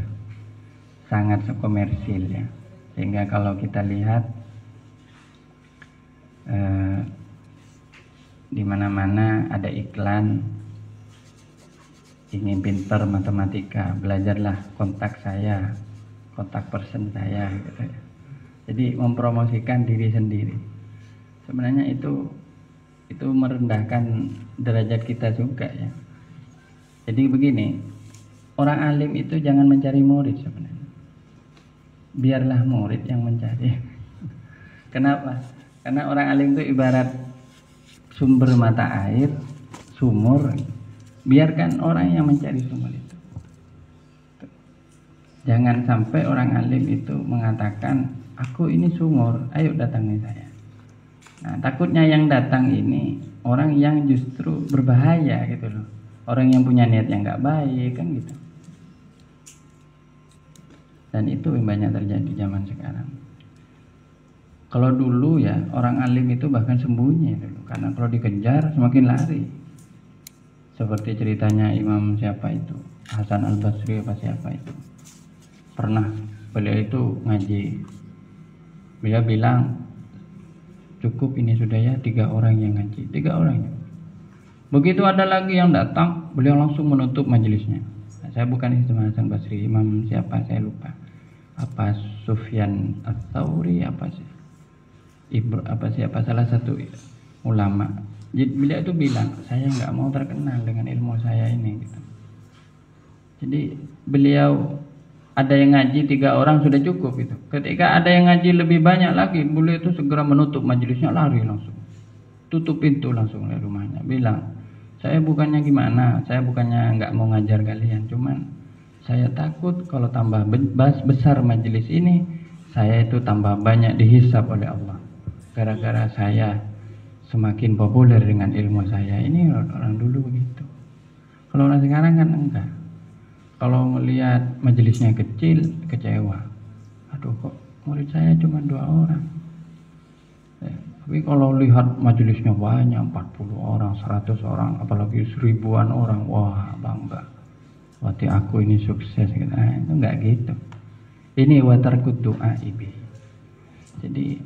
sangat komersil, ya. Sehingga kalau kita lihat di mana-mana ada iklan, ingin pintar matematika, belajarlah kontak saya, kontak person saya, gitu ya. Jadi mempromosikan diri sendiri. Sebenarnya itu merendahkan derajat kita juga, ya. Jadi begini, orang alim itu jangan mencari murid sebenarnya. Biarlah murid yang mencari. Kenapa? Karena orang alim itu ibarat sumber mata air, sumur. Biarkan orang yang mencari sumber itu. Jangan sampai orang alim itu mengatakan, aku ini sumur, ayo datangi saya. Nah, takutnya yang datang ini orang yang justru berbahaya, gitu loh. Orang yang punya niat yang gak baik, kan gitu. Dan itu yang banyak terjadi zaman sekarang. Kalau dulu ya orang alim itu bahkan sembunyi dulu, karena kalau dikejar semakin lari. Seperti ceritanya Imam siapa itu, Hasan Al Basri apa siapa itu. Pernah beliau itu ngaji, beliau bilang cukup ini sudah ya 3 orang yang ngaji, 3 orang. Begitu ada lagi yang datang, beliau langsung menutup majelisnya. Nah, saya bukan Imam Hasan Basri, Imam siapa saya lupa. Apa Sufyan Ats-Tsauri apa sih? Siapa salah satu ulama. Jadi beliau itu bilang, saya nggak mau terkenal dengan ilmu saya ini gitu. Jadi beliau ada yang ngaji 3 orang sudah cukup itu. Ketika ada yang ngaji lebih banyak lagi, beliau itu segera menutup majelisnya, lari langsung. Tutup pintu langsung dari rumahnya. Bilang, saya bukannya gimana, saya bukannya nggak mau ngajar kalian, cuman saya takut kalau tambah besar majelis ini, saya itu tambah banyak dihisab oleh Allah. Gara-gara saya semakin populer dengan ilmu saya. Ini orang dulu begitu. Kalau orang sekarang kan enggak. Kalau melihat majelisnya kecil, kecewa. Aduh, kok murid saya cuma 2 orang. Tapi kalau lihat majelisnya banyak, 40 orang, 100 orang, apalagi 1000-an orang, wah bangga. Berarti aku ini sukses gitu. Nah, itu enggak gitu. Ini watarkut doa ibi. Jadi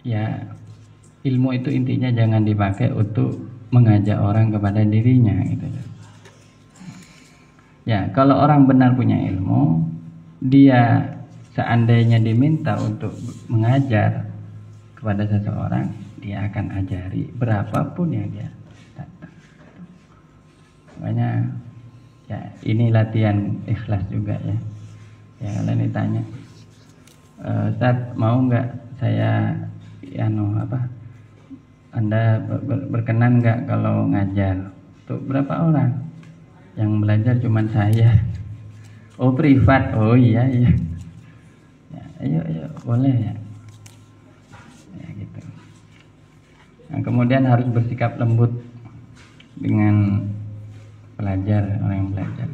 ya, ilmu itu intinya jangan dipakai untuk mengajak orang kepada dirinya gitu. Ya, kalau orang benar punya ilmu, dia seandainya diminta untuk mengajar kepada seseorang, dia akan ajari berapapun yang dia datang. Makanya ya ini latihan ikhlas juga ya. Ya, kalian ditanya, Ustaz mau nggak saya Anda berkenan nggak kalau ngajar? Untuk berapa orang? Yang belajar cuma saya. Oh privat, oh iya. Ya, ayo boleh ya. Ya gitu. Nah, kemudian harus bersikap lembut dengan pelajar, orang yang belajar.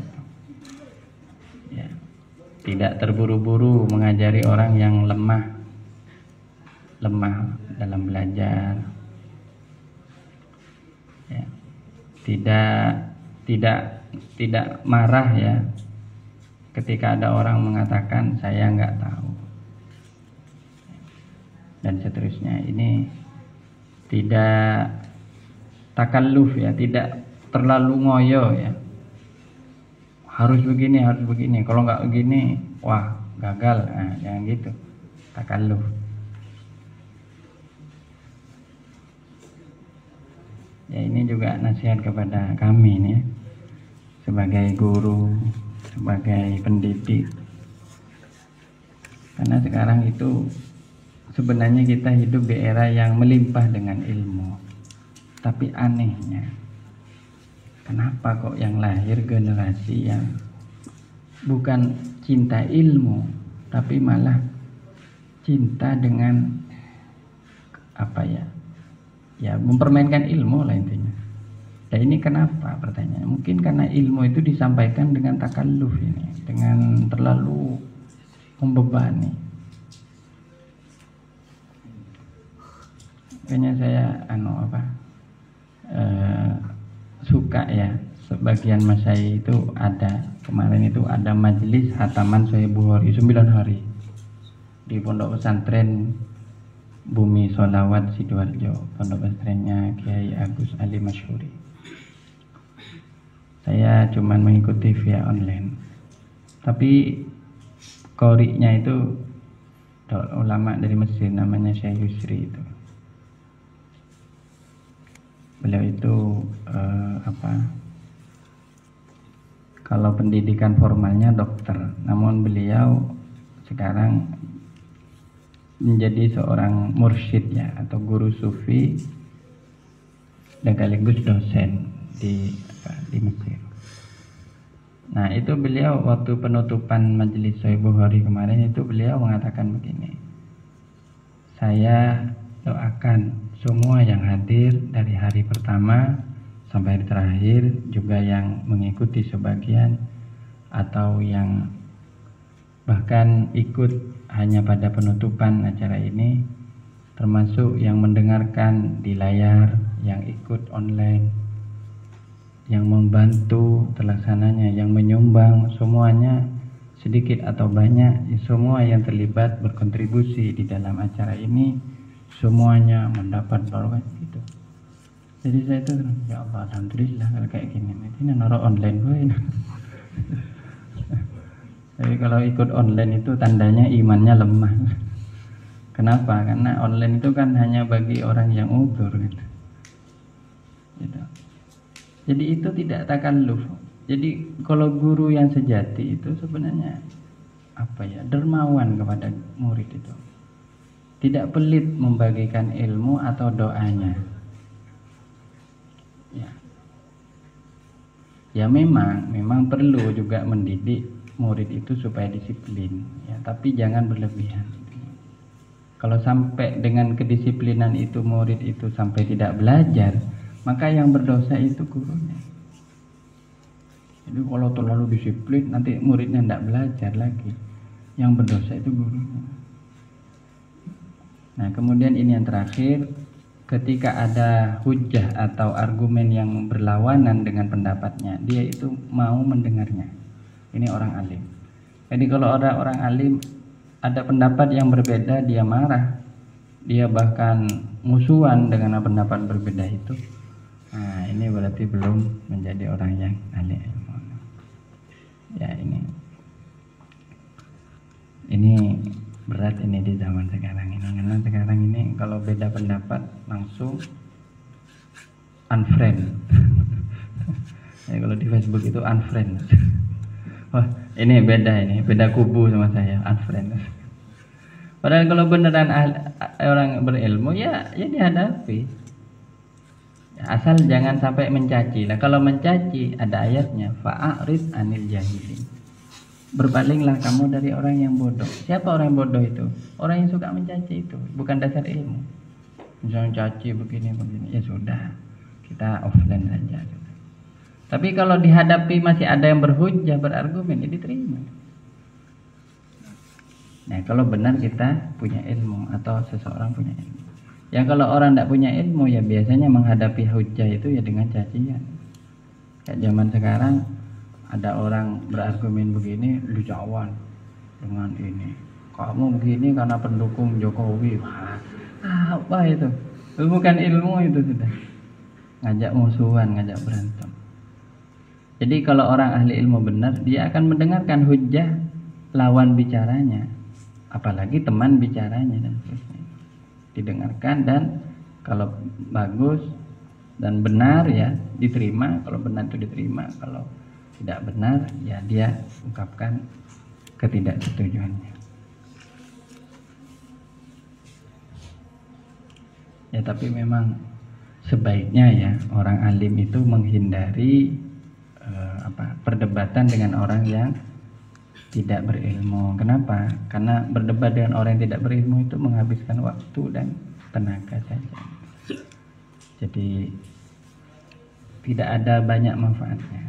Ya, tidak terburu-buru mengajari orang yang lemah dalam belajar. Ya, tidak marah ya ketika ada orang mengatakan saya nggak tahu dan seterusnya. Ini tidak takalluf ya, tidak terlalu ngoyo ya. Harus begini, kalau nggak begini wah gagal. Nah, jangan gitu, takalluf. Ya, ini juga nasihat kepada kami nih, sebagai guru, sebagai pendidik. Karena sekarang itu sebenarnya kita hidup di era yang melimpah dengan ilmu. Tapi anehnya, kenapa kok yang lahir generasi yang bukan cinta ilmu, tapi malah cinta dengan ya mempermainkan ilmu lah intinya. Nah ini kenapa pertanyaan? Mungkin karena ilmu itu disampaikan dengan takalluf ini, dengan terlalu membebani. Makanya saya suka ya, sebagian masyayikh itu kemarin itu ada majelis hataman Sahih Bukhari 9 hari di pondok pesantren Bumi Sholawat Sidoarjo, pondok pesantrennya Kiai Agus Ali Masyhuri. Saya cuman mengikuti via online, tapi qori'nya itu ulama dari Mesir, namanya Syekh Yusri itu. Beliau itu kalau pendidikan formalnya dokter, namun beliau sekarang menjadi seorang mursyid ya, atau guru sufi dan sekaligus dosen di Mesir. Nah itu beliau waktu penutupan majelis Sahih Bukhari kemarin itu beliau mengatakan begini, saya doakan semua yang hadir dari hari pertama sampai hari terakhir, juga yang mengikuti sebagian atau yang bahkan ikut hanya pada penutupan acara ini, termasuk yang mendengarkan di layar, yang ikut online, yang membantu terlaksananya, yang menyumbang, semuanya sedikit atau banyak, semua yang terlibat berkontribusi di dalam acara ini, semuanya mendapat barokah gitu. Jadi saya itu, ya Allah, alhamdulillah kalau kayak gini. Ini naruh online gue. Jadi kalau ikut online itu tandanya imannya lemah. Kenapa? Karena online itu kan hanya bagi orang yang udzur gitu. Jadi itu tidak takalluf. Jadi kalau guru yang sejati itu sebenarnya dermawan kepada murid itu. Tidak pelit membagikan ilmu atau doanya. Ya memang perlu juga mendidik murid itu supaya disiplin, ya, tapi jangan berlebihan. Kalau sampai dengan kedisiplinan itu murid itu sampai tidak belajar, maka yang berdosa itu gurunya. Jadi kalau terlalu disiplin, nanti muridnya tidak belajar lagi. Yang berdosa itu gurunya. Nah, kemudian ini yang terakhir, ketika ada hujah atau argumen yang berlawanan dengan pendapatnya, dia itu mau mendengarnya. Ini orang alim. Jadi kalau orang alim ada pendapat yang berbeda, dia marah, dia bahkan musuhan dengan pendapat berbeda itu. Nah, ini berarti belum menjadi orang yang alim. Ya, ini berat ini di zaman sekarang ini, karena sekarang ini kalau beda pendapat langsung unfriend. Ya, kalau di Facebook itu unfriend. Wah, ini beda kubu sama saya, unfriend. Padahal kalau beneran orang berilmu ya dihadapi. Asal jangan sampai mencaci. Nah, kalau mencaci ada ayatnya, fa'arid anil jahilin. Berpalinglah kamu dari orang yang bodoh. Siapa orang yang bodoh itu? Orang yang suka mencaci itu, bukan dasar ilmu. Misalnya caci begini, ya sudah, kita offline saja. Tapi kalau dihadapi masih ada yang berhujjah, berargumen, ya diterima. Nah, kalau benar kita punya ilmu atau seseorang punya ilmu. Yang kalau orang tidak punya ilmu, ya biasanya menghadapi hujjah itu ya dengan cacian. Kayak zaman sekarang ada orang berargumen begini, dijawab dengan ini. Kamu begini karena pendukung Jokowi. Apa itu? Itu bukan ilmu, itu sudah ngajak musuhan, ngajak berantem. Jadi kalau orang ahli ilmu benar, dia akan mendengarkan hujjah lawan bicaranya, apalagi teman bicaranya dan seterusnya. Didengarkan, dan kalau bagus dan benar ya diterima. Kalau benar itu diterima, kalau tidak benar ya dia ungkapkan ketidaksetujuannya. Ya, tapi memang sebaiknya ya orang alim itu menghindari perdebatan dengan orang yang tidak berilmu. Kenapa? Karena berdebat dengan orang yang tidak berilmu itu menghabiskan waktu dan tenaga saja. Jadi tidak ada banyak manfaatnya.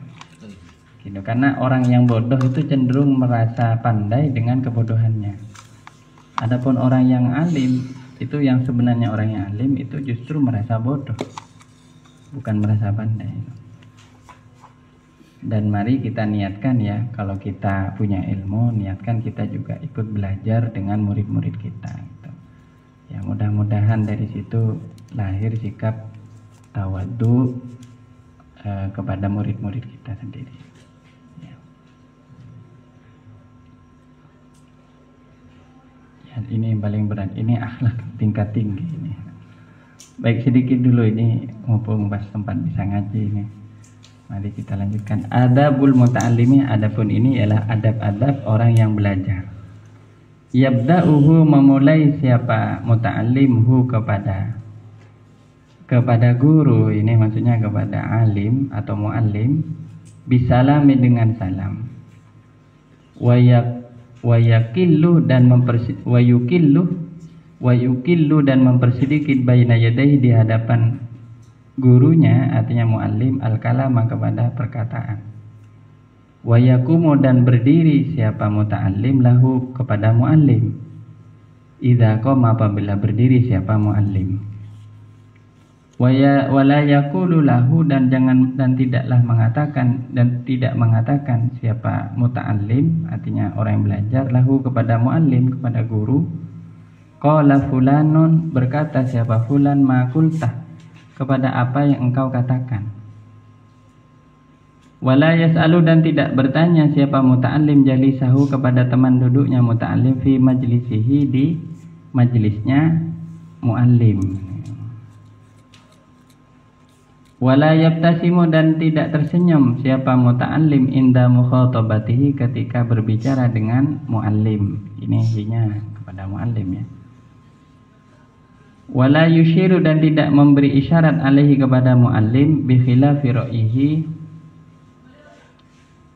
Gitu. Karena orang yang bodoh itu cenderung merasa pandai dengan kebodohannya. Adapun orang yang alim itu, yang sebenarnya orang yang alim itu justru merasa bodoh, bukan merasa pandai. Dan mari kita niatkan ya, kalau kita punya ilmu, niatkan kita juga ikut belajar dengan murid-murid kita gitu. Ya, mudah-mudahan dari situ lahir sikap tawadhu kepada murid-murid kita sendiri ya. Ya, ini yang paling berat, ini akhlak tingkat tinggi ini. Baik, sedikit dulu ini mumpung pas tempat bisa ngaji ini. Mari kita lanjutkan. Adabul muta'allimi, adapun ini ialah adab-adab orang yang belajar. Yabda'uhu, memulai siapa muta'allimhu kepada guru, ini maksudnya kepada alim atau muallim, bisalami, dengan salam. Wayukillu dan mempersedikit baina yadayhi, di hadapan gurunya, artinya muallim, al-kalama, kepada perkataan. Wa yaqumu dan berdiri siapa muta'allim lahu kepada muallim. Idza qama apabila berdiri siapa muallim. Wala yaqulu lahu dan tidaklah mengatakan dan tidak mengatakan siapa muta'allim, artinya orang yang belajar, lahu kepada muallim, kepada guru, qala fulanun, berkata siapa fulan, ma qulta, kepada apa yang engkau katakan. Wala yas'alu dan tidak bertanya siapa muta'allim jalisahu kepada teman duduknya muta'allim fi majlisihi di majlisnya muallim. Wala yabtasimu dan tidak tersenyum siapa muta'allim inda mukhatabatihi ketika berbicara dengan muallim. Ini hinya kepada muallim ya. Wala yushiru dan tidak memberi isyarat alaihi kepada muallim bi khilafi ra'yihi,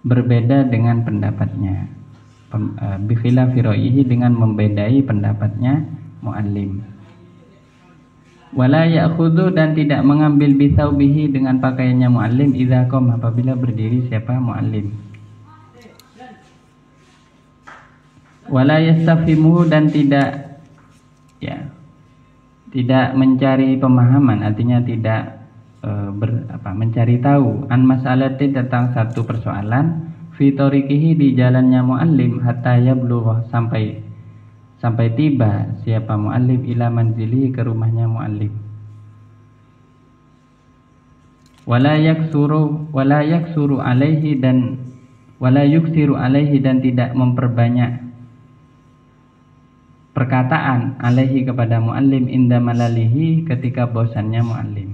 berbeda dengan pendapatnya. Bi khilafi ra'yihi dengan membedai pendapatnya muallim. Wala ya'khudhu dan tidak mengambil bisaubihi dengan pakaiannya muallim idza qama apabila berdiri siapa muallim. Wala yastafimuhu dan tidak mencari pemahaman, artinya tidak mencari tahu an mas'alati tentang satu persoalan fi tariqihi di jalannya muallim hatta yablugha sampai tiba siapa muallim ila manzilihi ke rumahnya muallim. Wala yaksuru alaihi dan wala yuksiru alaihi dan tidak memperbanyak perkataan alaihi kepada muallim inda malalihi ketika bosannya muallim.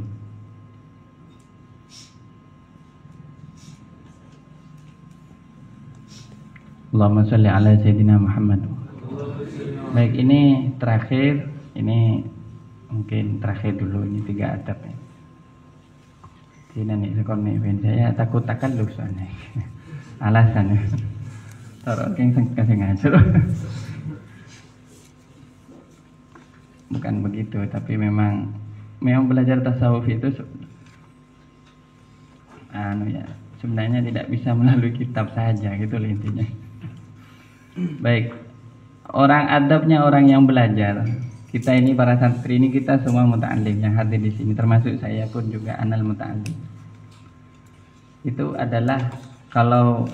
Allahumma sholli ala sayyidina Muhammad. Baik, ini terakhir, ini mungkin terakhir dulu, ini 3 adab ya. Jadi nanti sekolah saya takut takalluf soalnya. Alasan ya. Taruh yang kasih ngajar. Bukan begitu, tapi memang belajar tasawuf itu sebenarnya tidak bisa melalui kitab saja gitu loh intinya. Baik. Orang adabnya orang yang belajar. Kita ini para santri ini kita semua muta'allim yang hadir di sini, termasuk saya pun juga anal muta'allim. Itu adalah kalau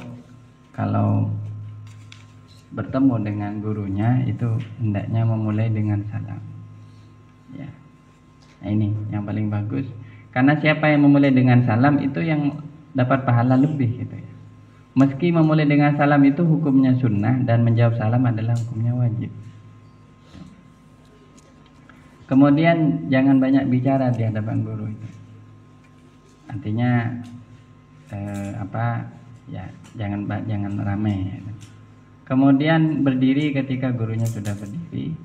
bertemu dengan gurunya itu hendaknya memulai dengan salam. Ya. Nah ini yang paling bagus. Karena siapa yang memulai dengan salam itu yang dapat pahala lebih gitu ya. Meski memulai dengan salam itu hukumnya sunnah dan menjawab salam adalah hukumnya wajib. Kemudian jangan banyak bicara di hadapan guru itu. Artinya jangan ramai. Kemudian berdiri ketika gurunya sudah berdiri.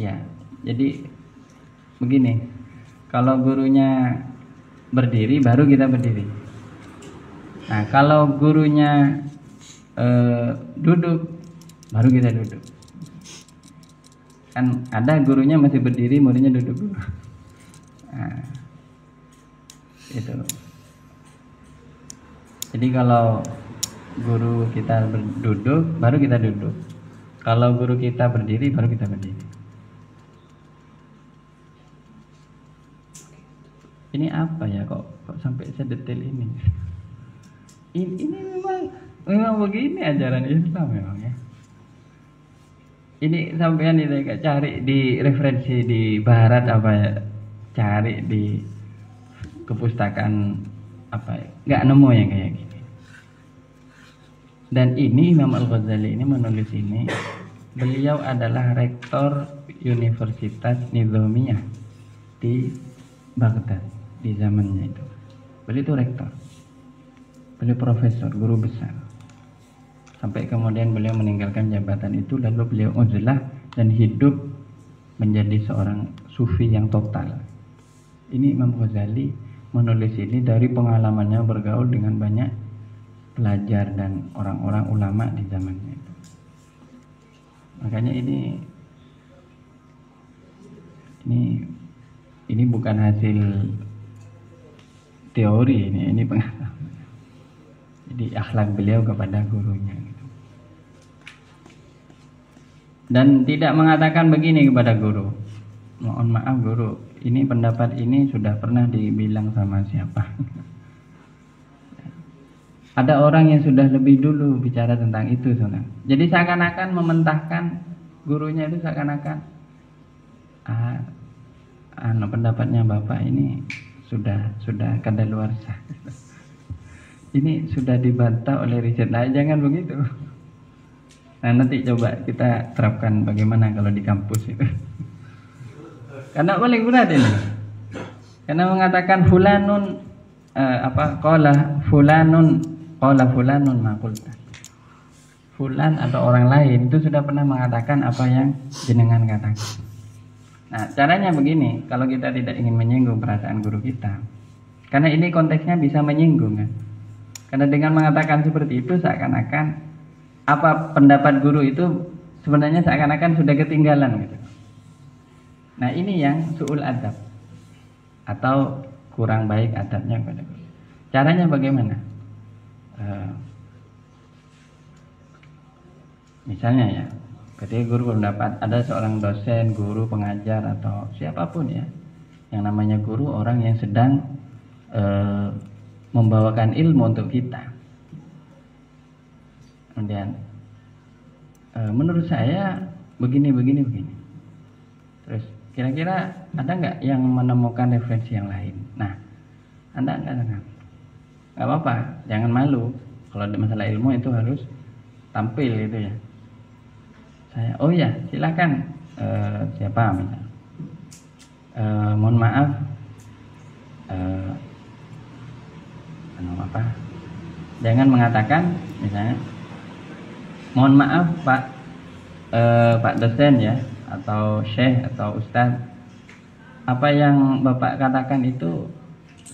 Ya, jadi begini. Kalau gurunya berdiri baru kita berdiri. Nah, kalau gurunya duduk baru kita duduk. Kan ada gurunya masih berdiri, muridnya duduk dulu. Nah, itu. Jadi kalau guru kita duduk baru kita duduk. Kalau guru kita berdiri baru kita berdiri. Ini apa ya kok sampai sedetail ini? Ini memang begini ajaran Islam memang ya. Ini sampean itu kayak cari di referensi di barat apa ya, cari di kepustakaan apa ya, nggak nemu yang kayak gini. Dan ini Imam Al-Ghazali ini menulis ini, beliau adalah rektor Universitas Nizamiyah di Baghdad. Di zamannya itu beliau itu rektor, beliau profesor, guru besar, sampai kemudian beliau meninggalkan jabatan itu lalu beliau uzlah dan hidup menjadi seorang sufi yang total. Ini Imam Ghazali menulis ini dari pengalamannya bergaul dengan banyak pelajar dan orang-orang ulama di zamannya itu. Makanya ini bukan hasil teori, ini pengalaman. Jadi akhlak beliau kepada gurunya. Dan tidak mengatakan begini kepada guru, mohon maaf guru, ini pendapat ini sudah pernah dibilang sama siapa. Ada orang yang sudah lebih dulu bicara tentang itu, saudara. Jadi seakan-akan mementahkan gurunya itu seakan-akan pendapatnya bapak ini sudah kadaluarsa. Ini sudah dibantah oleh riset. Nah, jangan begitu. Nah, nanti coba kita terapkan bagaimana kalau di kampus itu. Karena paling berat ini. Karena mengatakan fulanun qala fulanun maqulta. Fulan atau orang lain itu sudah pernah mengatakan apa yang jenengan katakan. Nah, caranya begini, kalau kita tidak ingin menyinggung perasaan guru kita. Karena ini konteksnya bisa menyinggung kan. Karena dengan mengatakan seperti itu seakan-akan apa pendapat guru itu sebenarnya seakan-akan sudah ketinggalan gitu. Nah, ini yang su'ul adab atau kurang baik adabnya kepada guru. Caranya bagaimana? Misalnya ya, ketika guru berpendapat, ada seorang dosen, guru, pengajar atau siapapun ya, yang namanya guru orang yang sedang membawakan ilmu untuk kita. Kemudian menurut saya begini. Terus kira-kira ada nggak yang menemukan referensi yang lain? Nah, Anda nggak apa-apa, jangan malu. Kalau ada masalah ilmu itu harus tampil gitu ya. Saya, oh ya silakan, siapa misalnya, mohon maaf, jangan mengatakan misalnya, mohon maaf Pak dosen ya, atau syekh atau ustaz, apa yang Bapak katakan itu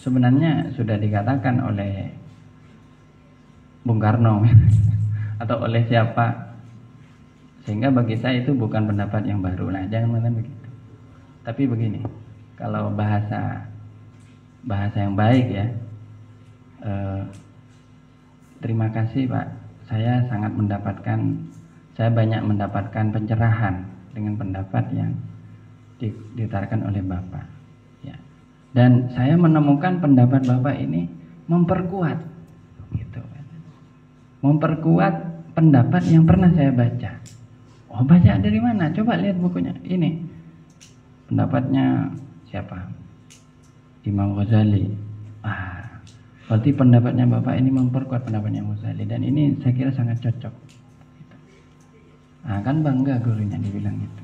sebenarnya sudah dikatakan oleh Bung Karno atau oleh siapa, sehingga bagi saya itu bukan pendapat yang baru. Nah, jangan mengatakan begitu. Tapi begini, kalau bahasa yang baik ya, terima kasih Pak, saya banyak mendapatkan pencerahan dengan pendapat yang diutarakan oleh Bapak ya. Dan saya menemukan pendapat Bapak ini memperkuat gitu. Memperkuat pendapat yang pernah saya baca. Oh, baca dari mana? Coba lihat bukunya. Ini pendapatnya siapa? Imam Ghazali. Berarti pendapatnya Bapak ini memperkuat pendapatnya Ghazali, dan ini saya kira sangat cocok. Nah, kan bangga gurunya dibilang itu.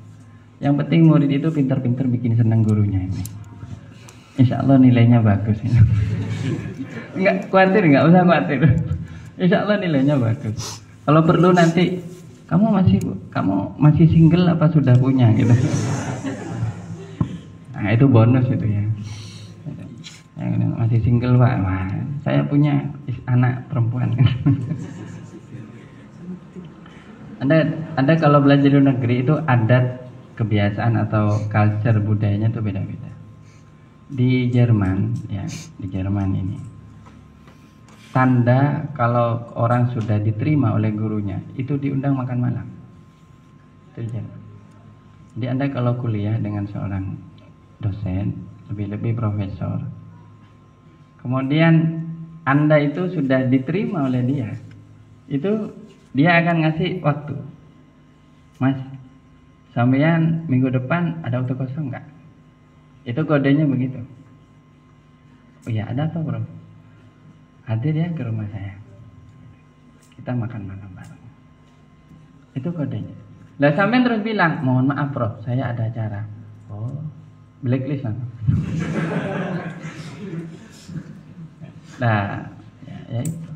Yang penting murid itu pintar-pintar bikin senang gurunya ini. Insya Allah nilainya bagus ini. Enggak usah khawatir. Insya Allah nilainya bagus. Kalau perlu nanti kamu masih single apa sudah punya gitu. Nah, itu bonus itu ya. Masih single Pak. Wah, saya punya anak perempuan. Anda kalau belajar di negeri itu adat, kebiasaan atau culture budayanya itu beda-beda. Di Jerman ya, di Jerman ini tanda kalau orang sudah diterima oleh gurunya itu diundang makan malam. Itu Jerman. Jadi Anda kalau kuliah dengan seorang dosen, lebih-lebih profesor, kemudian Anda itu sudah diterima oleh dia, itu dia akan ngasih waktu. Mas, sampean minggu depan ada waktu kosong nggak? Itu kodenya begitu. Oh iya, ada apa bro? Hadir ya ke rumah saya, kita makan malam bareng. Itu kodenya. Lah sampean terus bilang, mohon maaf bro, saya ada acara. Oh, blacklist kan? Nah, ya itu.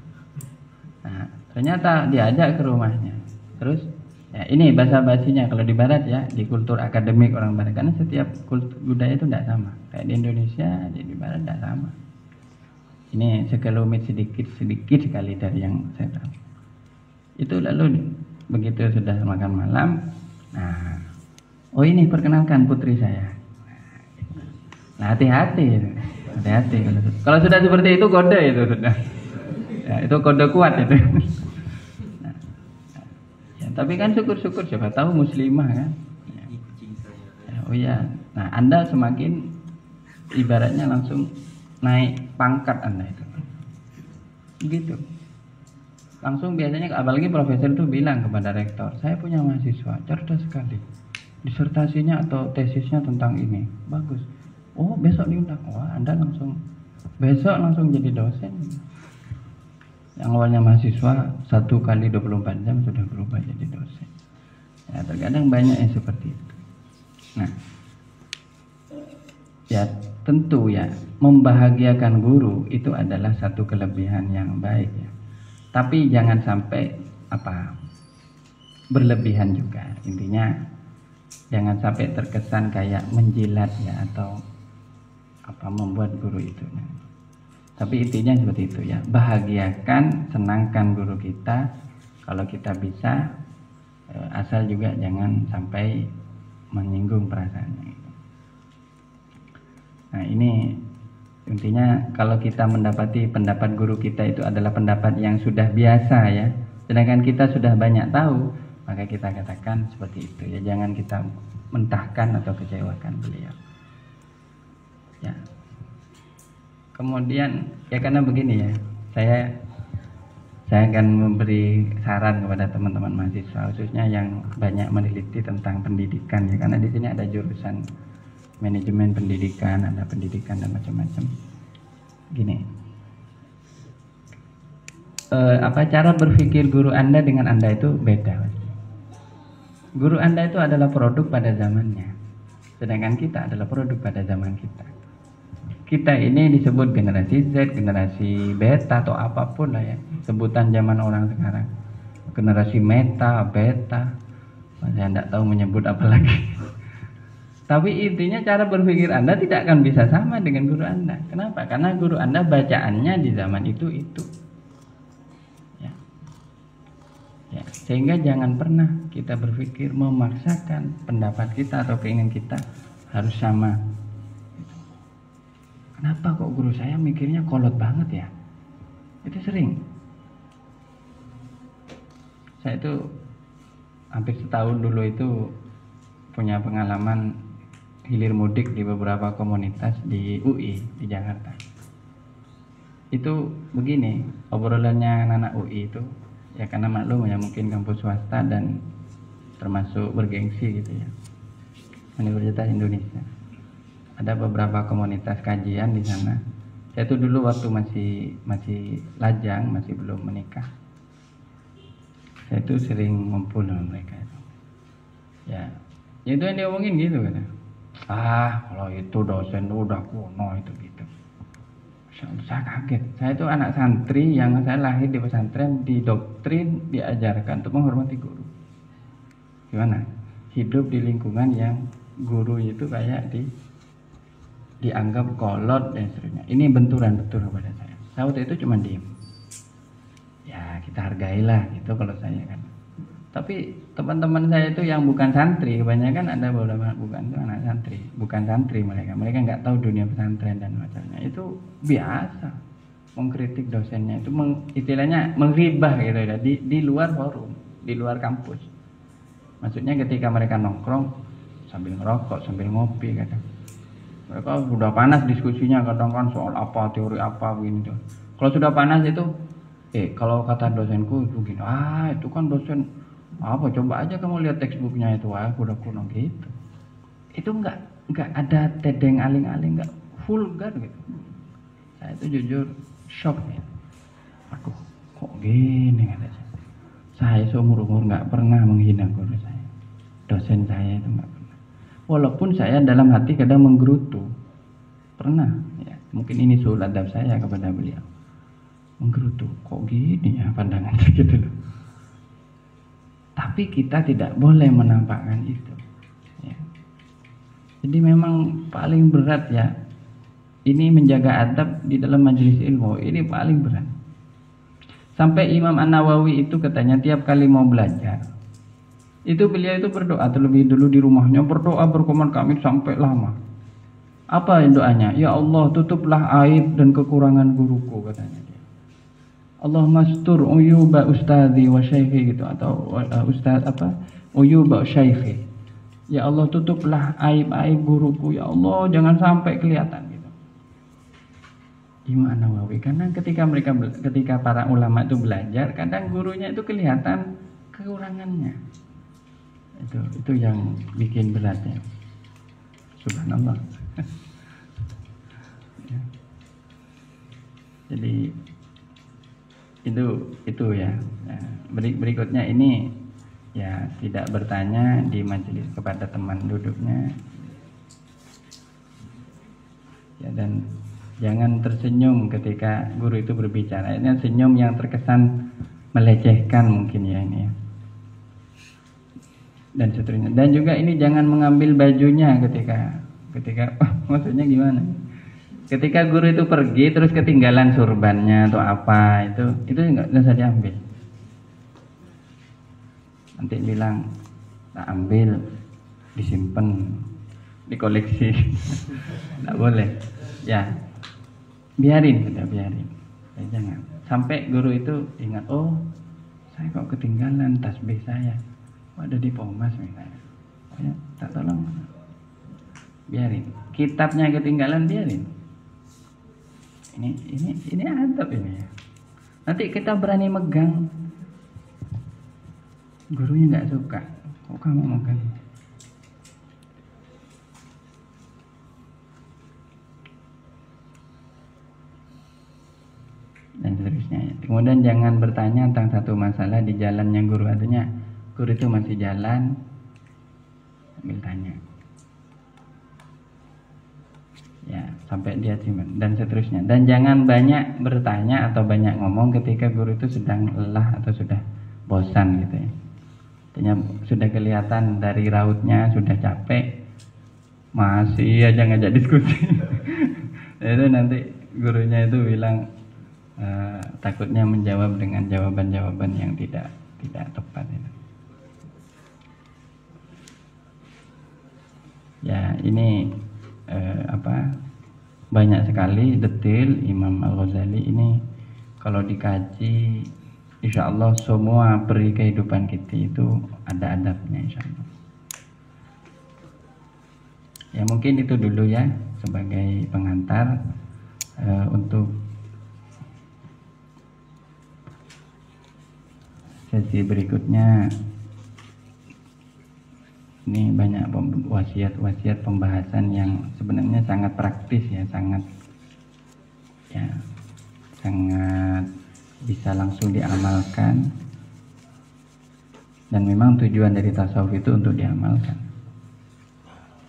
Nah, ternyata diajak ke rumahnya. Terus, ya ini bahasa basinya kalau di Barat ya, di kultur akademik orang Barat. Karena setiap kultur budaya itu tidak sama. Kayak di Indonesia, di Barat tidak sama. Ini sekelumit sedikit sekali dari yang saya tahu. Itu lalu begitu sudah makan malam, nah, oh ini perkenalkan putri saya. Nah, hati-hati. Hati-hati. Kalau sudah seperti itu kode itu sudah. Ya, itu kode kuat itu. Nah, ya, tapi kan syukur-syukur siapa tahu muslimah kan. Ya, oh ya. Nah, Anda semakin ibaratnya langsung naik pangkat Anda itu. Gitu. Langsung biasanya apalagi profesor itu bilang kepada rektor, saya punya mahasiswa cerdas sekali. Disertasinya atau tesisnya tentang ini. Bagus. Oh, besok diundang. Wah, Anda besok langsung jadi dosen. Yang awalnya mahasiswa 1 kali 24 jam sudah berubah jadi dosen. Ya, terkadang banyak yang seperti itu. Nah, ya tentu ya membahagiakan guru itu adalah satu kelebihan yang baik ya. Tapi jangan sampai berlebihan juga. Intinya jangan sampai terkesan kayak menjilat ya atau membuat guru itu. Tapi intinya seperti itu ya, bahagiakan, senangkan guru kita kalau kita bisa, asal juga jangan sampai menyinggung perasaannya. Nah ini intinya kalau kita mendapati pendapat guru kita itu adalah pendapat yang sudah biasa ya, sedangkan kita sudah banyak tahu, maka kita katakan seperti itu ya, jangan kita mentahkan atau kecewakan beliau. Ya. Kemudian ya karena begini ya, saya akan memberi saran kepada teman-teman mahasiswa khususnya yang banyak meneliti tentang pendidikan ya, karena di sini ada jurusan manajemen pendidikan, ada pendidikan dan macam-macam. Gini, cara berpikir guru Anda dengan Anda itu beda. Guru Anda itu adalah produk pada zamannya, sedangkan kita adalah produk pada zaman kita. Kita ini disebut generasi Z, generasi beta atau apapun lah ya, sebutan zaman orang sekarang. Generasi meta, beta, saya tidak tahu menyebut apa lagi. Tapi intinya cara berpikir Anda tidak akan bisa sama dengan guru Anda. Kenapa? Karena guru Anda bacaannya di zaman itu. Ya, sehingga jangan pernah kita berpikir memaksakan pendapat kita atau keinginan kita harus sama. Kenapa kok guru saya mikirnya kolot banget ya? Itu sering. Saya itu hampir setahun dulu itu punya pengalaman hilir mudik di beberapa komunitas di UI di Jakarta. Itu begini, obrolannya anak UI itu ya, karena maklum ya mungkin kampus swasta dan termasuk bergengsi gitu ya, Universitas Indonesia. Ada beberapa komunitas kajian di sana. Saya itu dulu waktu masih lajang, masih belum menikah. Saya itu sering ngumpul dengan mereka itu. Ya itu yang dia omongin gitu kan. Kalau itu dosen udah kuno itu gitu. Saya kaget. Saya itu anak santri yang saya lahir di pesantren, didoktrin, diajarkan untuk menghormati guru. Gimana? Hidup di lingkungan yang guru itu kayak dianggap kolot dan seterusnya. Ini benturan betul kepada saya. Saya waktu itu cuma diem. Ya kita hargailah gitu kalau saya kan. Tapi teman-teman saya itu yang bukan santri, kebanyakan ada beberapa bukan itu anak santri, bukan santri mereka nggak tahu dunia pesantren dan macamnya. Itu biasa mengkritik dosennya, itu istilahnya menghibah gitu ya, di luar forum, di luar kampus. Maksudnya ketika mereka nongkrong sambil ngerokok, sambil ngopi kadang. Mereka sudah panas diskusinya kadang kan soal apa, teori apa begini tuh. Kalau sudah panas itu, kalau kata dosenku itu gini, itu kan dosen apa? Coba aja kamu lihat textbooknya itu, udah kuno gitu. Itu nggak ada tedeng aling-aling, nggak vulgar gitu. Saya itu jujur shock ya. Aduh, kok gini kata saya. Saya seumur-umur nggak pernah menghina guru saya, dosen saya itu nggak. Walaupun saya dalam hati kadang menggerutu, pernah ya, mungkin ini sul adab saya kepada beliau, menggerutu, kok gini ya pandangan gitu loh. Tapi kita tidak boleh menampakkan itu ya. Jadi memang paling berat ya, ini menjaga adab di dalam majelis ilmu, ini paling berat. Sampai Imam An-Nawawi itu katanya tiap kali mau belajar itu beliau itu berdoa terlebih dulu di rumahnya, berdoa berkumandang kami sampai lama. Apa doanya? Ya Allah, tutuplah aib dan kekurangan guruku, katanya dia. Allah mastur uyuba ustadzi wa syaikhi gitu, atau ustaz apa? Uyuba syaikhi. Ya Allah, tutuplah aib-aib guruku, ya Allah, jangan sampai kelihatan gitu. Imam Nawawi, karena ketika para ulama itu belajar, kadang gurunya itu kelihatan kekurangannya. Itu yang bikin beratnya. Subhanallah. Ya. Jadi itu ya. Nah, berikutnya ini ya, tidak bertanya di majelis kepada teman duduknya. Ya, dan jangan tersenyum ketika guru itu berbicara. Ini senyum yang terkesan melecehkan mungkin ya ini ya. Dan seterusnya. Dan juga ini jangan mengambil bajunya ketika maksudnya gimana? Ketika guru itu pergi terus ketinggalan surbannya atau apa, itu nggak bisa diambil. Nanti bilang tak ambil, disimpan, dikoleksi. Nggak boleh. Ya, biarin. Ya, jangan. Sampai guru itu ingat, oh saya kok ketinggalan tasbih saya. Ada di Pomas misalnya. Oh ya, tak tolong. Biarin. Kitabnya ketinggalan, biarin. Ini adab ini ya. Nanti kita berani megang, gurunya nggak suka. Kok kamu megang? Dan seterusnya. Kemudian jangan bertanya tentang satu masalah di jalannya guru. Artinya guru itu masih jalan, sambil tanya. Ya, sampai dia simpan dan seterusnya. Dan jangan banyak bertanya atau banyak ngomong ketika guru itu sedang lelah atau sudah bosan gitu ya. Artinya sudah kelihatan dari rautnya sudah capek, masih aja ngajak diskusi. Itu nanti gurunya itu bilang takutnya menjawab dengan jawaban-jawaban yang tidak tepat itu. Ya, ini banyak sekali detail Imam Al-Ghazali ini. Kalau dikaji, insya Allah semua peri kehidupan kita itu ada adabnya, insya Allah. Ya, mungkin itu dulu ya sebagai pengantar. Untuk sesi berikutnya ini banyak wasiat pembahasan yang sebenarnya sangat praktis ya, sangat bisa langsung diamalkan, dan memang tujuan dari tasawuf itu untuk diamalkan.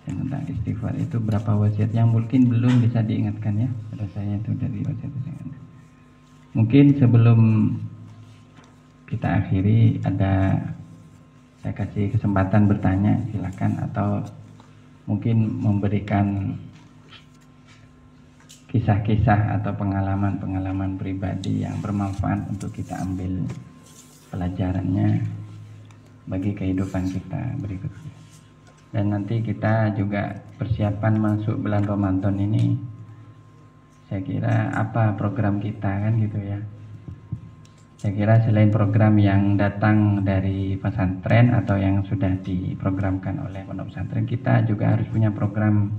Dan tentang istighfar itu berapa wasiat yang mungkin belum bisa diingatkan ya pada saya itu dari wasiat. Mungkin sebelum kita akhiri saya kasih kesempatan bertanya, silakan, atau mungkin memberikan kisah-kisah atau pengalaman-pengalaman pribadi yang bermanfaat untuk kita ambil pelajarannya bagi kehidupan kita berikutnya. Dan nanti kita juga persiapan masuk bulan Ramadan ini, saya kira apa program kita kan gitu ya. Saya kira selain program yang datang dari pesantren atau yang sudah diprogramkan oleh pondok pesantren, kita juga harus punya program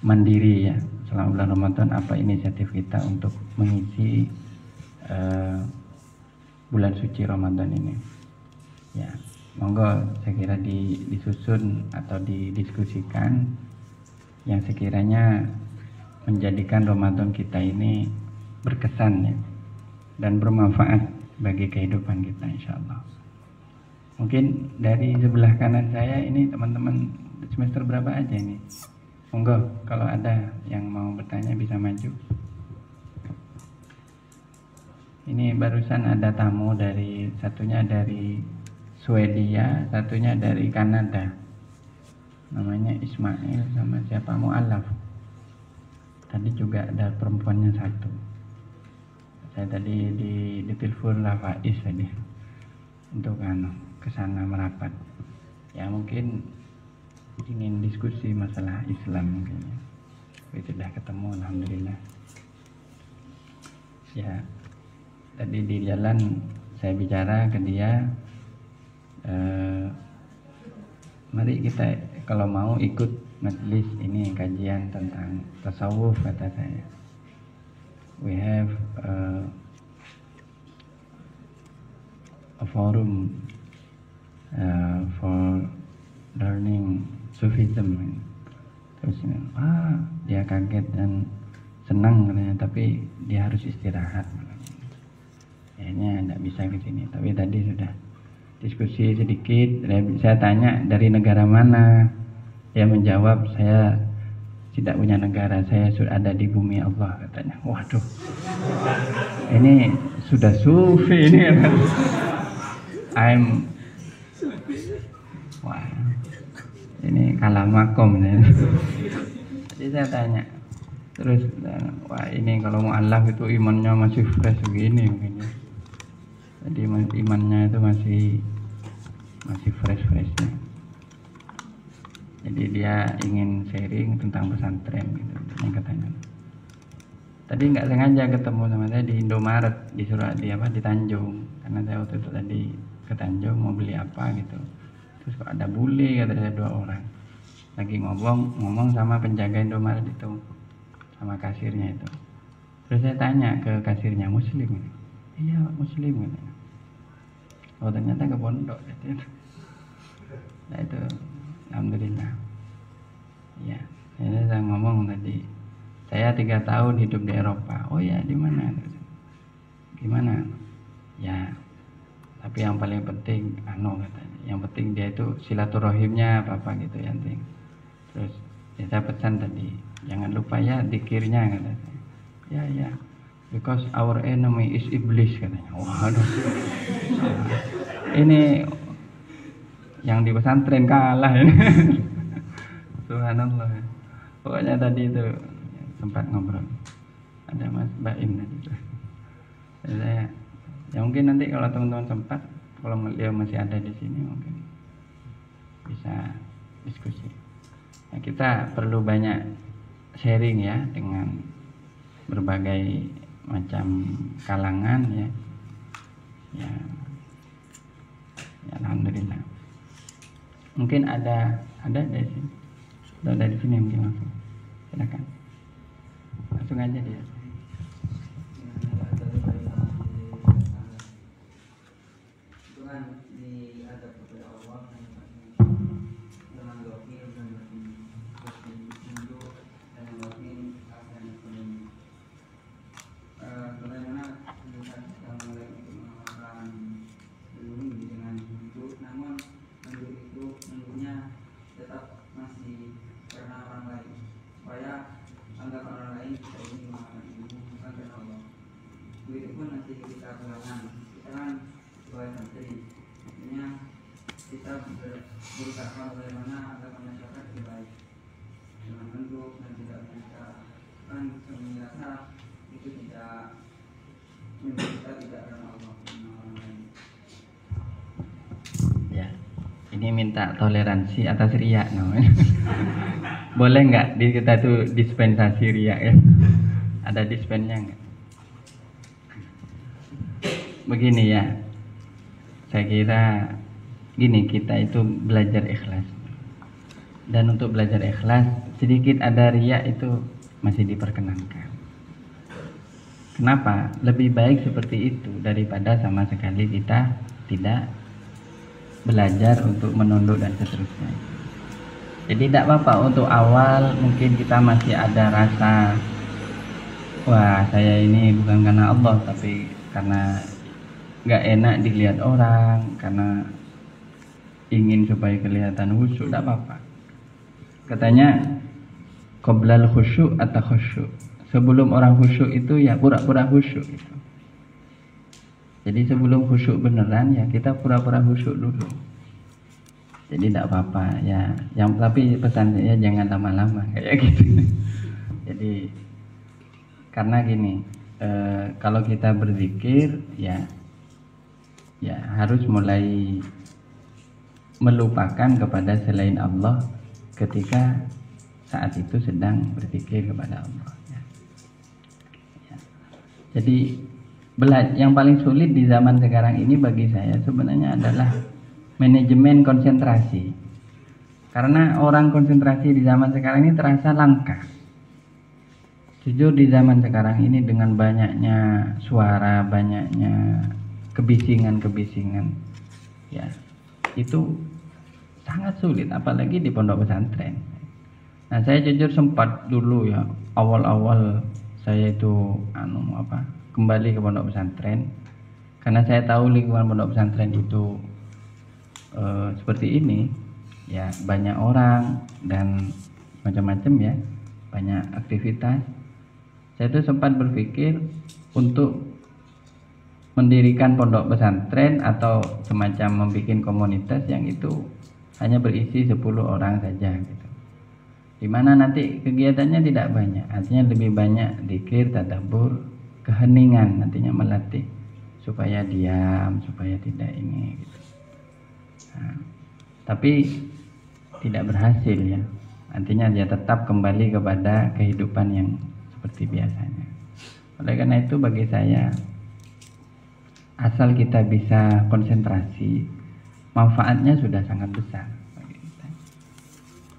mandiri ya. Selama bulan Ramadan, apa inisiatif kita untuk mengisi bulan suci Ramadan ini. Ya, monggo saya kira disusun atau didiskusikan yang sekiranya menjadikan Ramadan kita ini berkesan ya, dan bermanfaat bagi kehidupan kita, insya Allah. Mungkin dari sebelah kanan saya ini teman-teman semester berapa aja ini? Monggo kalau ada yang mau bertanya bisa maju. Ini barusan ada tamu satunya dari Swedia, satunya dari Kanada. Namanya Ismail sama siapa, Mu'alaf. Tadi juga ada perempuannya satu. Saya tadi ditelepon Faiz tadi untuk kesana merapat. Ya mungkin ingin diskusi masalah Islam mungkin ya. tapi sudah ketemu alhamdulillah. Ya, tadi di jalan saya bicara ke dia, mari kita kalau mau ikut majelis ini, kajian tentang tasawuf, kata saya. We have a forum for learning Sufism. Terus dia kaget dan senang katanya, tapi dia harus istirahat. Kayaknya tidak bisa ke sini. Tapi tadi sudah diskusi sedikit. Saya tanya dari negara mana. Dia menjawab, saya tidak punya negara, saya sudah ada di bumi Allah, katanya. Waduh, ini sudah sufi ini. Wah, ini kalah makom. Jadi saya tanya, terus wah ini kalau mu'allaf itu imannya masih fresh begini mungkin ya. Jadi imannya itu masih fresh-freshnya. Jadi dia ingin sharing tentang pesantren gitu, yang katanya. Tadi nggak sengaja ketemu sama saya di Indomaret di di Tanjung, karena saya waktu itu tadi ke Tanjung mau beli apa gitu. Terus kok ada bule, kata saya, 2 orang lagi ngomong sama penjaga Indomaret itu, sama kasirnya itu. Terus saya tanya ke kasirnya, Muslim? Iya Muslim, katanya. Oh ternyata ke pondok gitu. Nah itu alhamdulillah. Ya, ini saya ngomong tadi, saya 3 tahun hidup di Eropa. Oh ya, di mana? Gimana? Ya, tapi yang paling penting katanya. Yang penting dia itu silaturahimnya apa gitu yang penting. Terus ya, saya pesan tadi, jangan lupa ya zikirnya, katanya. Ya, because our enemy is iblis, katanya. Waduh. Ini yang di pesantren kalah ini. Subhanallah. Pokoknya tadi itu sempat ngobrol. Ada Mas Baim tadi. Saya ya mungkin nanti kalau teman-teman sempat, kalau dia masih ada di sini mungkin bisa diskusi. Nah, kita perlu banyak sharing ya dengan berbagai macam kalangan ya. Ya alhamdulillah. Mungkin ada dari sini. Ada dari sini mungkin langsung. Silakan. Langsung aja dia. Berusaha bagaimana agar masyarakat lebih baik dengan bentuk dan tidak bisa kan merasa itu tidak kita tidak karena Allah orang lain. Ya, ini minta toleransi atas riak namanya. Boleh nggak kita tuh dispensasi riak ya? Ada dispennya nggak? Begini ya, saya kira gini, kita itu belajar ikhlas, dan untuk belajar ikhlas sedikit ada riya itu masih diperkenankan. Kenapa? Lebih baik seperti itu daripada sama sekali kita tidak belajar untuk menunduk dan seterusnya. Jadi tidak apa-apa untuk awal mungkin kita masih ada rasa, wah saya ini bukan karena Allah tapi karena nggak enak dilihat orang, karena ingin supaya kelihatan khusyuk, tidak apa-apa. Katanya qoblal khusyuk atau khusyuk, sebelum orang khusyuk itu ya pura-pura khusyuk itu. Jadi sebelum khusyuk beneran ya kita pura-pura khusyuk dulu. Jadi tidak apa-apa ya. Tapi pesan saya jangan lama-lama kayak gitu. Jadi karena gini, kalau kita berzikir ya harus mulai melupakan kepada selain Allah ketika saat itu sedang berpikir kepada Allah. Ya. Jadi yang paling sulit di zaman sekarang ini bagi saya sebenarnya adalah manajemen konsentrasi. Karena orang konsentrasi di zaman sekarang ini terasa langka. Jujur di zaman sekarang ini dengan banyaknya suara, banyaknya kebisingan-kebisingan, ya itu sangat sulit, apalagi di pondok pesantren. Nah, saya jujur sempat dulu ya awal-awal saya itu kembali ke pondok pesantren, karena saya tahu lingkungan pondok pesantren itu seperti ini, ya banyak orang dan macam-macam ya, banyak aktivitas. Saya itu sempat berpikir untuk mendirikan pondok pesantren atau semacam membuat komunitas yang itu hanya berisi 10 orang saja gitu. Dimana nanti kegiatannya tidak banyak, artinya lebih banyak zikir, tadabbur, keheningan, nantinya melatih supaya diam, supaya tidak ini gitu. Nah, tapi tidak berhasil ya. Artinya dia tetap kembali kepada kehidupan yang seperti biasanya. Oleh karena itu bagi saya, asal kita bisa konsentrasi, manfaatnya sudah sangat besar bagi kita.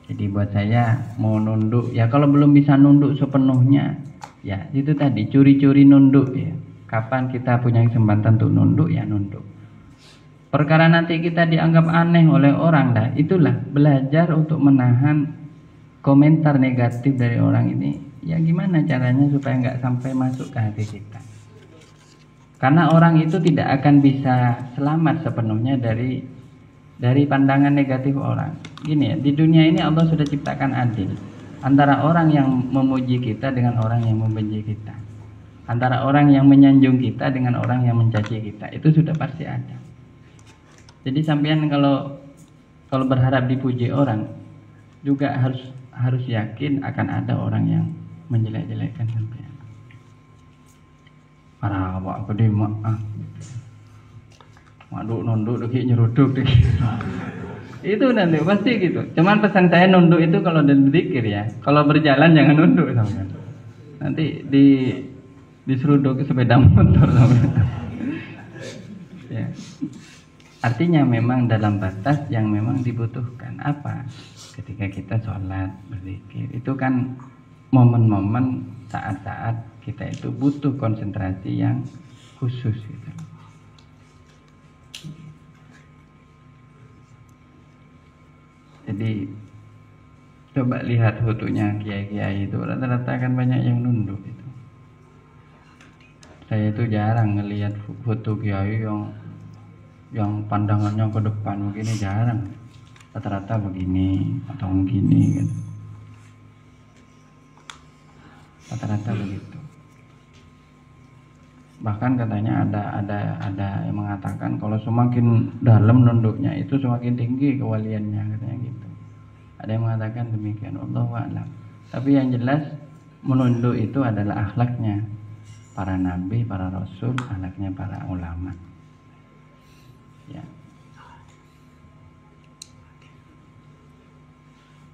Jadi buat saya mau nunduk, ya kalau belum bisa nunduk sepenuhnya, ya itu tadi curi-curi nunduk ya. Kapan kita punya kesempatan untuk nunduk, ya nunduk. Perkara nanti kita dianggap aneh oleh orang, dah itulah belajar untuk menahan komentar negatif dari orang ini. Ya gimana caranya supaya nggak sampai masuk ke hati kita. Karena orang itu tidak akan bisa selamat sepenuhnya dari pandangan negatif orang. Gini ya, di dunia ini Allah sudah ciptakan adil antara orang yang memuji kita dengan orang yang membenci kita, antara orang yang menyanjung kita dengan orang yang mencaci kita. Itu sudah pasti ada. Jadi sampean kalau berharap dipuji orang juga harus yakin akan ada orang yang menjelek-jelekkan sampean. Para awak gede maaf. Maduk nunduk deki nyeruduk deki. Itu nanti pasti gitu. Cuman pesan saya nunduk itu kalau dan berzikir ya. Kalau berjalan jangan nunduk sampean. Nanti diseruduk sepeda motor sampean. Ya. Artinya memang dalam batas yang memang dibutuhkan. Apa? Ketika kita sholat, berzikir, itu kan momen-momen saat-saat kita itu butuh konsentrasi yang khusus gitu. Jadi coba lihat fotonya kiai-kiai itu rata-rata kan banyak yang nunduk itu. Saya itu jarang ngelihat foto kiai yang pandangannya ke depan begini, jarang. Rata-rata begini atau begini gitu. Rata-rata begitu. Bahkan katanya ada yang mengatakan kalau semakin dalam nunduknya itu semakin tinggi kewaliannya, katanya gitu. Ada yang mengatakan demikian, Allahu a'lam. Tapi yang jelas menunduk itu adalah akhlaknya para nabi, para rasul, akhlaknya para ulama. Ya.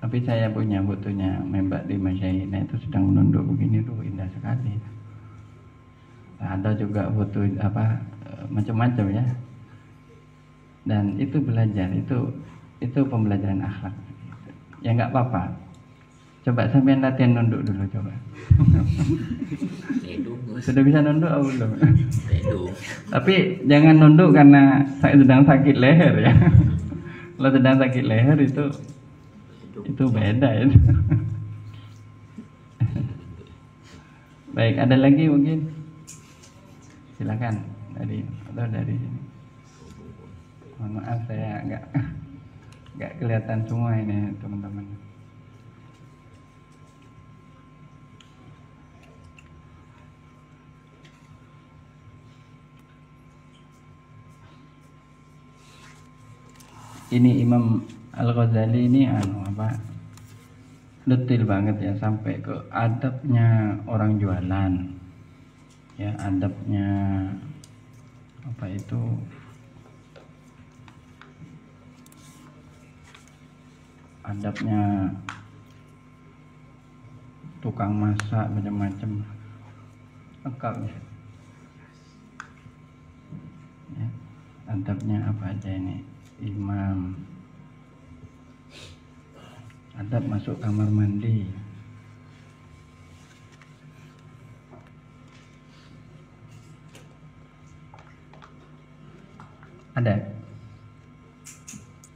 Tapi saya punya fotonya membak di Masyaihina itu sedang menunduk begini tuh, indah sekali. Ada juga foto macam-macam ya. Dan itu belajar, itu pembelajaran akhlak. Ya nggak apa-apa. Coba sampean latihan nunduk dulu coba. Sudah bisa nunduk atau belum? Tapi jangan nunduk karena saya sedang sakit leher ya. Kalau sedang sakit leher itu beda itu. Baik, ada lagi mungkin? Silakan dari sini. Mohon maaf saya nggak kelihatan semua ini teman-teman. Ini Imam Al-Ghazali ini detail banget ya, sampai ke adabnya orang jualan. Ya, adabnya adabnya tukang masak macam-macam lengkap ya. Ya, adabnya apa aja ini? Imam, adab masuk kamar mandi. Ada?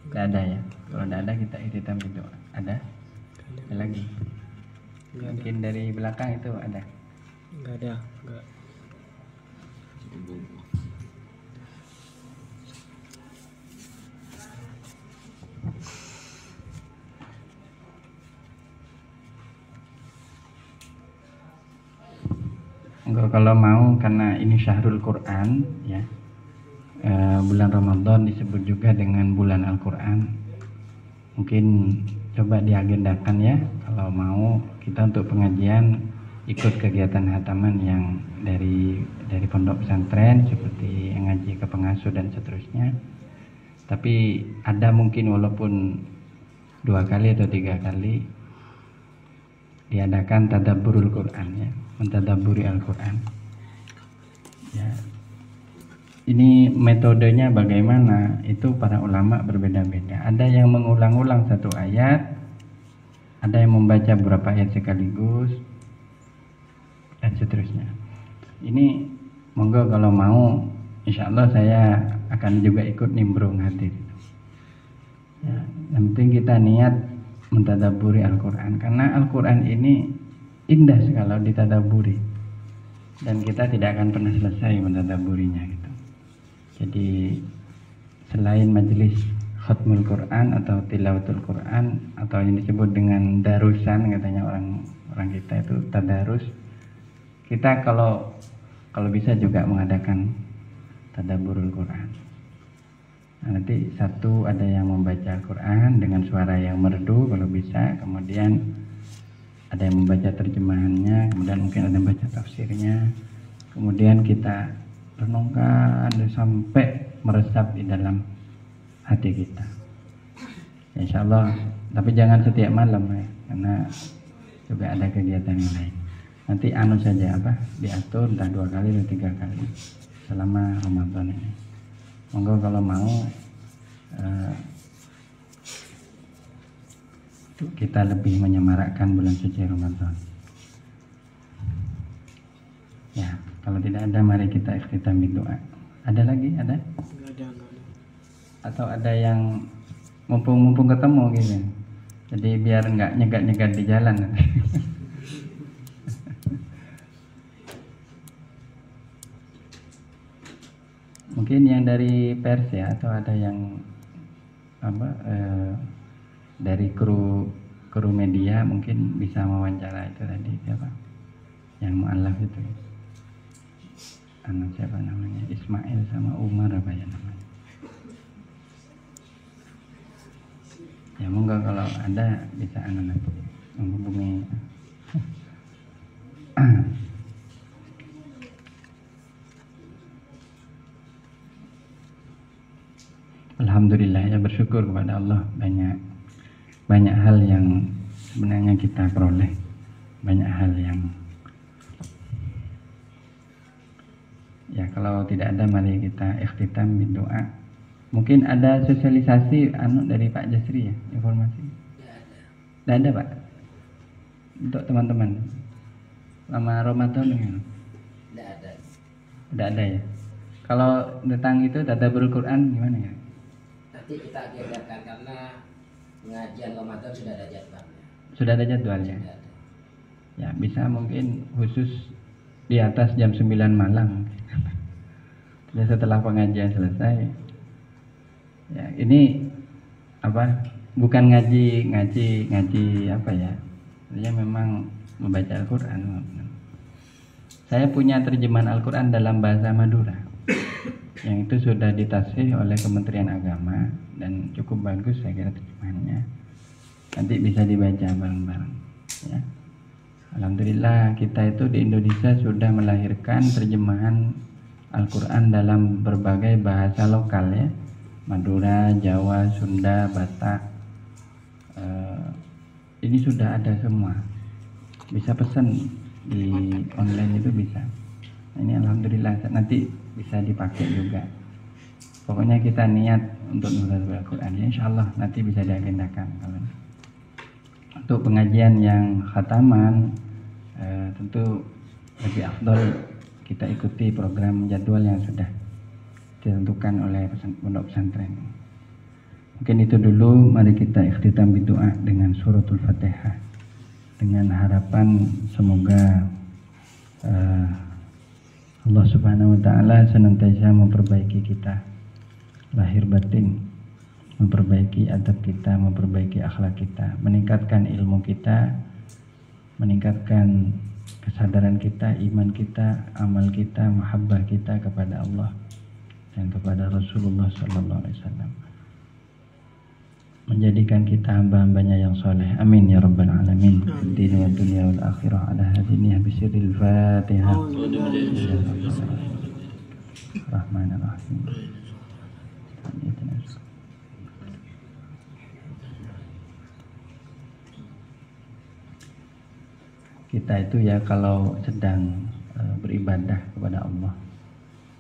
Tidak ada ya. Kalau tidak ada kita ihtitam itu. Ada? Ada lagi? Mungkin dari belakang itu ada? Enggak ada, enggak. Enggak, kalau mau, karena ini syahrul Quran ya, bulan Ramadan disebut juga dengan bulan Al-Quran, mungkin coba diagendakan ya kalau mau kita untuk pengajian ikut kegiatan hataman yang dari pondok pesantren seperti yang ngaji ke pengasuh dan seterusnya. Tapi ada mungkin walaupun 2 kali atau 3 kali diadakan tadabburul Quran ya, mentadabburi Al-Quran ya. Ini metodenya bagaimana, itu para ulama berbeda-beda. Ada yang mengulang-ulang satu ayat, ada yang membaca beberapa ayat sekaligus, dan seterusnya. Ini monggo kalau mau, insya Allah saya akan juga ikut nimbrung hadir ya. Yang penting kita niat mentadabburi Al-Quran, karena Al-Quran ini indah kalau ditadabburi, dan kita tidak akan pernah selesai mentadabburinya gitu. Jadi selain majelis khatmul Quran atau tilawatul Quran atau yang disebut dengan darusan, katanya orang kita itu tadarus, kita kalau bisa juga mengadakan tadabburul Quran. Nah, nanti satu ada yang membaca Al-Quran dengan suara yang merdu kalau bisa, kemudian ada yang membaca terjemahannya, kemudian mungkin ada yang membaca tafsirnya, kemudian kita renungkan sampai meresap di dalam hati kita. Ya, insya Allah, tapi jangan setiap malam ya, karena juga ada kegiatan yang lain. Nanti anu saja diatur entah 2 kali atau 3 kali selama Ramadan ini. Monggo kalau mau kita lebih menyemarakkan bulan suci Ramadan. Ya, kalau tidak ada mari kita ikhtitam doa. Ada lagi? Ada? Enggak ada. Atau ada yang mumpung ketemu gitu. Jadi biar nggak nyegat-nyegat di jalan. Mungkin yang dari pers ya, atau ada yang dari kru media mungkin bisa mewawancara itu tadi siapa? Yang mu'alaf itu. Anak siapa namanya? Ismail sama Umar apa ya namanya? Ya monggo kalau ada bisa nanti menghubungi. Alhamdulillah ya, bersyukur kepada Allah, banyak hal yang sebenarnya kita peroleh, banyak hal yang ya kalau tidak ada mari kita ikhtitam berdoa. Mungkin ada sosialisasi dari Pak Jasri ya, informasi? Tidak ada Pak? Untuk teman-teman lama Ramadan dengan? Tidak ada ya. Kalau tentang itu tadabbur Quran gimana ya? Nanti kita agendakan karena pengajian Ramadan sudah ada jadwalnya. Sudah ada jadwalnya. Ya bisa mungkin khusus di atas jam 9 malam. Dan setelah pengajian selesai, ya ini bukan ngaji apa ya? Dia memang membaca Al-Quran. Saya punya terjemahan Al-Quran dalam bahasa Madura, yang itu sudah ditasih oleh Kementerian Agama dan cukup bagus saya kira terjemahannya. Nanti bisa dibaca bareng-bareng. Ya. Alhamdulillah kita itu di Indonesia sudah melahirkan terjemahan Al-Quran dalam berbagai bahasa lokal ya, Madura, Jawa, Sunda, Batak, ini sudah ada semua. bisa pesan di online itu bisa. Nah, ini alhamdulillah nanti bisa dipakai juga. Pokoknya kita niat untuk nulis Al-Quran ya, insya Allah nanti bisa diagendakan. Untuk pengajian yang khataman tentu lebih afdol kita ikuti program jadwal yang sudah ditentukan oleh pondok pesantren. Mungkin itu dulu, mari kita ikhtitam berdoa dengan suratul Fatihah dengan harapan semoga Allah Subhanahu wa taala senantiasa memperbaiki kita lahir batin, memperbaiki adab kita, memperbaiki akhlak kita, meningkatkan ilmu kita, meningkatkan kesadaran kita, iman kita, amal kita, mahabbah kita kepada Allah dan kepada Rasulullah sallallahu alaihi wasallam. Menjadikan kita hamba-hambanya yang soleh. Amin ya rabbal alamin. Di dunia dunia wal akhirah ala hadiniya bisiril Fatihah. Rahmanirrahim. Kita itu ya kalau sedang beribadah kepada Allah,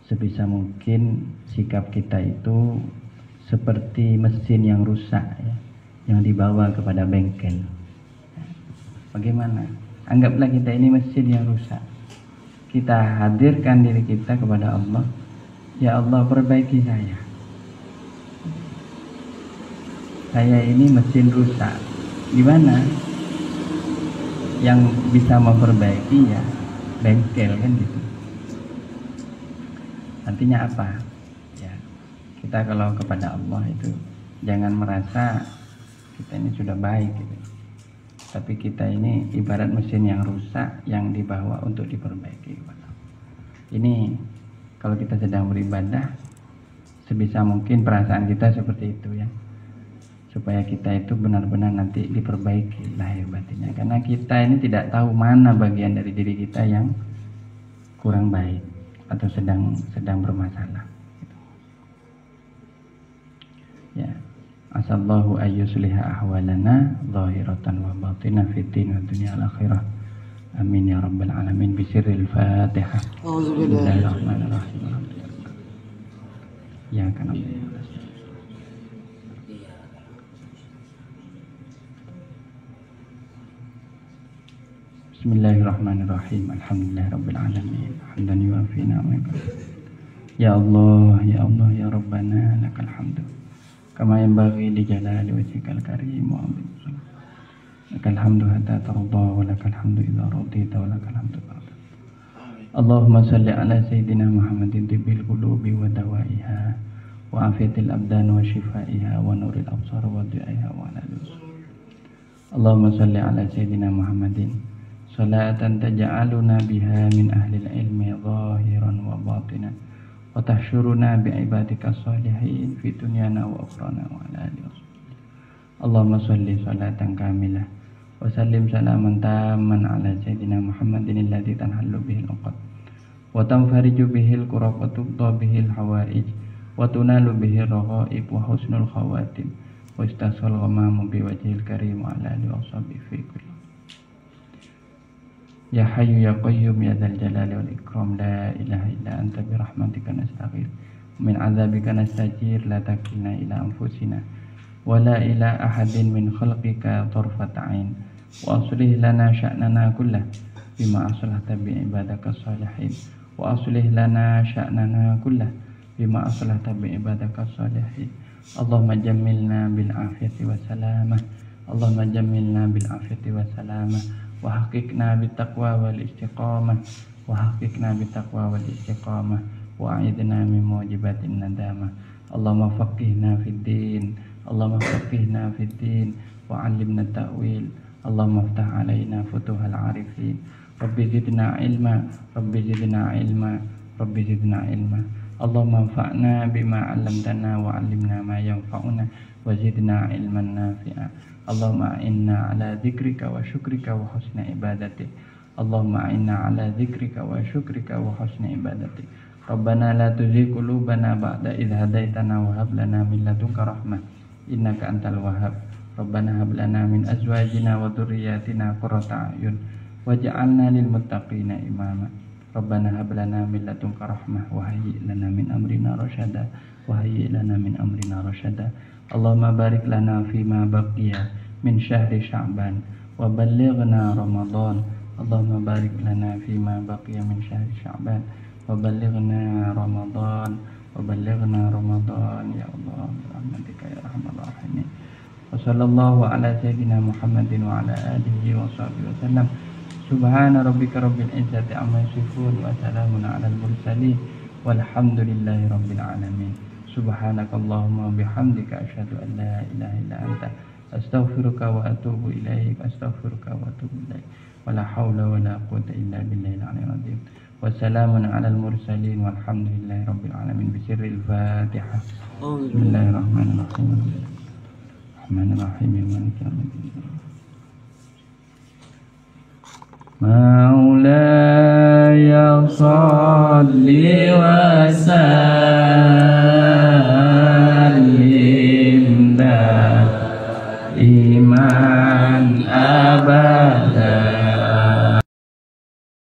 sebisa mungkin sikap kita itu seperti mesin yang rusak ya, yang dibawa kepada bengkel. Bagaimana? Anggaplah kita ini mesin yang rusak. Kita hadirkan diri kita kepada Allah. Ya Allah, perbaiki saya. Saya ini mesin rusak. Gimana? Yang bisa memperbaiki ya bengkel kan gitu. Artinya apa? Kita kalau kepada Allah itu jangan merasa kita ini sudah baik gitu. Tapi kita ini ibarat mesin yang rusak yang dibawa untuk diperbaiki. Ini kalau kita sedang beribadah, sebisa mungkin perasaan kita seperti itu ya, supaya kita itu benar-benar nanti diperbaiki lahir batinnya. Karena kita ini tidak tahu mana bagian dari diri kita yang kurang baik atau sedang bermasalah. Ya, asallahu ayyusliha ahwalana zahiratan wa batinah fid din wa dunya al akhirah. Amin ya rabbal alamin. Bisirril Fatihah. Bismillahirrahmanirrahim. Ya kan. Bismillahirrahmanirrahim. Alhamdulillah rabbil alamin. Hamdan yuwafi ni'amaka. Ya Allah, ya Allah, ya Rabbana lakal hamdu. Kama yanbaghi li jalali wajhikal karim wa 'azimi. Lakal hamdu hatta tarda wa lakal hamdu idza radita wa lakal hamdu ba'da. Allahumma shalli ala sayyidina Muhammadin tibbil qulubi wa dawaiha wa afiyatil abdan wa shifaiha wa nuril absar wa dhiaiha wa ala alihi. Allahumma shalli ala sayyidina Muhammadin salatan taj'aluna biha min ahli al-ilmi zahiran wa batinan wa tahsyuruna bi'ibadika shalihin fi dunyana wa ukhrana wa ala alihi wasallam. Allahumma shalli salatan kamilah wa sallim salaman tamman ala sayyidina Muhammadin alladhi tanhallu bihil uqad wa tanfariju bihil kurab wa tubda bihil hawaij wa tunalu bihil raghaib wa husnul khawatim wa istasal ghamamu biwajhil karim wa ala alihi washabihi fi kulli. Ya Hayyu ya Qayyum ya Dzal Jalali wal Ikram, la ilaha illa anta bi rahmatika nastaghith min 'adzabika nastajir, la takilna ila anfusina wa la ila ahadin min khalqika tarfata 'ain wa aslih lana sya'nana kullah bima aslahta bi ibadaka shalihin wa aslih lana sya'nana kullah bima aslahta bi ibadaka shalihin. Allahumma jammilna bil afiyati was salamah, Allahumma jammilna bil afiyati was salamah wa haqiqna bit taqwa wal istiqamah wa haqiqna bit taqwa wal istiqamah wa a'idna min mujibatin nadamah. Allahumma faqihna fid din, Allahumma faqihna fid din wa 'allimna ta'wil. Allahumma iftah 'alaina futuhal 'arifin. Rabbi zidna ilma, Rabbi zidna ilma, Rabbi zidna ilma. Allahumma anfa'na bima 'allamtana wa 'allimna ma yanfa'una wa zidna ilman nafi'a. Allahumma inna ala dzikrika wa syukrika wa husni ibadatik. Allahumma inna ala dzikrika wa syukrika wa husni ibadatik. Rabbana la tuzigh qulubana ba'da idh hadaitana wa hab lana min ladunka rahmah innaka antal wahhab. Rabbana hab lana min azwajina wa dhurriyyatina qurrata a'yun waj'alna lil muttaqina imama. Rabbana hab lana min ladunka rahmah wa hayyi' lana min amrina rasyada wa hayyi' lana min amrina rasyada. Allahumma barik lana fima baqiya min syahri Sya'ban wa ballighna Ramadan. Allahumma barik lana fima baqiya min syahri Sya'ban wa ballighna Ramadan wa ballighna Ramadan ya Allah bi rahmatika ya arhamar rahimin. Wa sallallahu ala sayyidina Muhammadin wa ala alihi wa sahbihi wasallam. Subhana rabbika rabbil izzati amma yasifun wa salamun alal mursalin walhamdulillahi rabbil alamin. Subhanakallahumma bihamdika asyhadu an la ilaha illa anta astaghfiruka wa atubu ilaik. Astaghfiruka wa atubu ilaik. Wala haula wala quwwata illa billahil aliyyil azim. Wassalamun alal mursalin walhamdulillahi rabbil alamin. Bisirril Fatihah. Bismillahirrahmanirrahim. Rahmanirrahim. Maliki yaumiddin. مولاي صل وسلم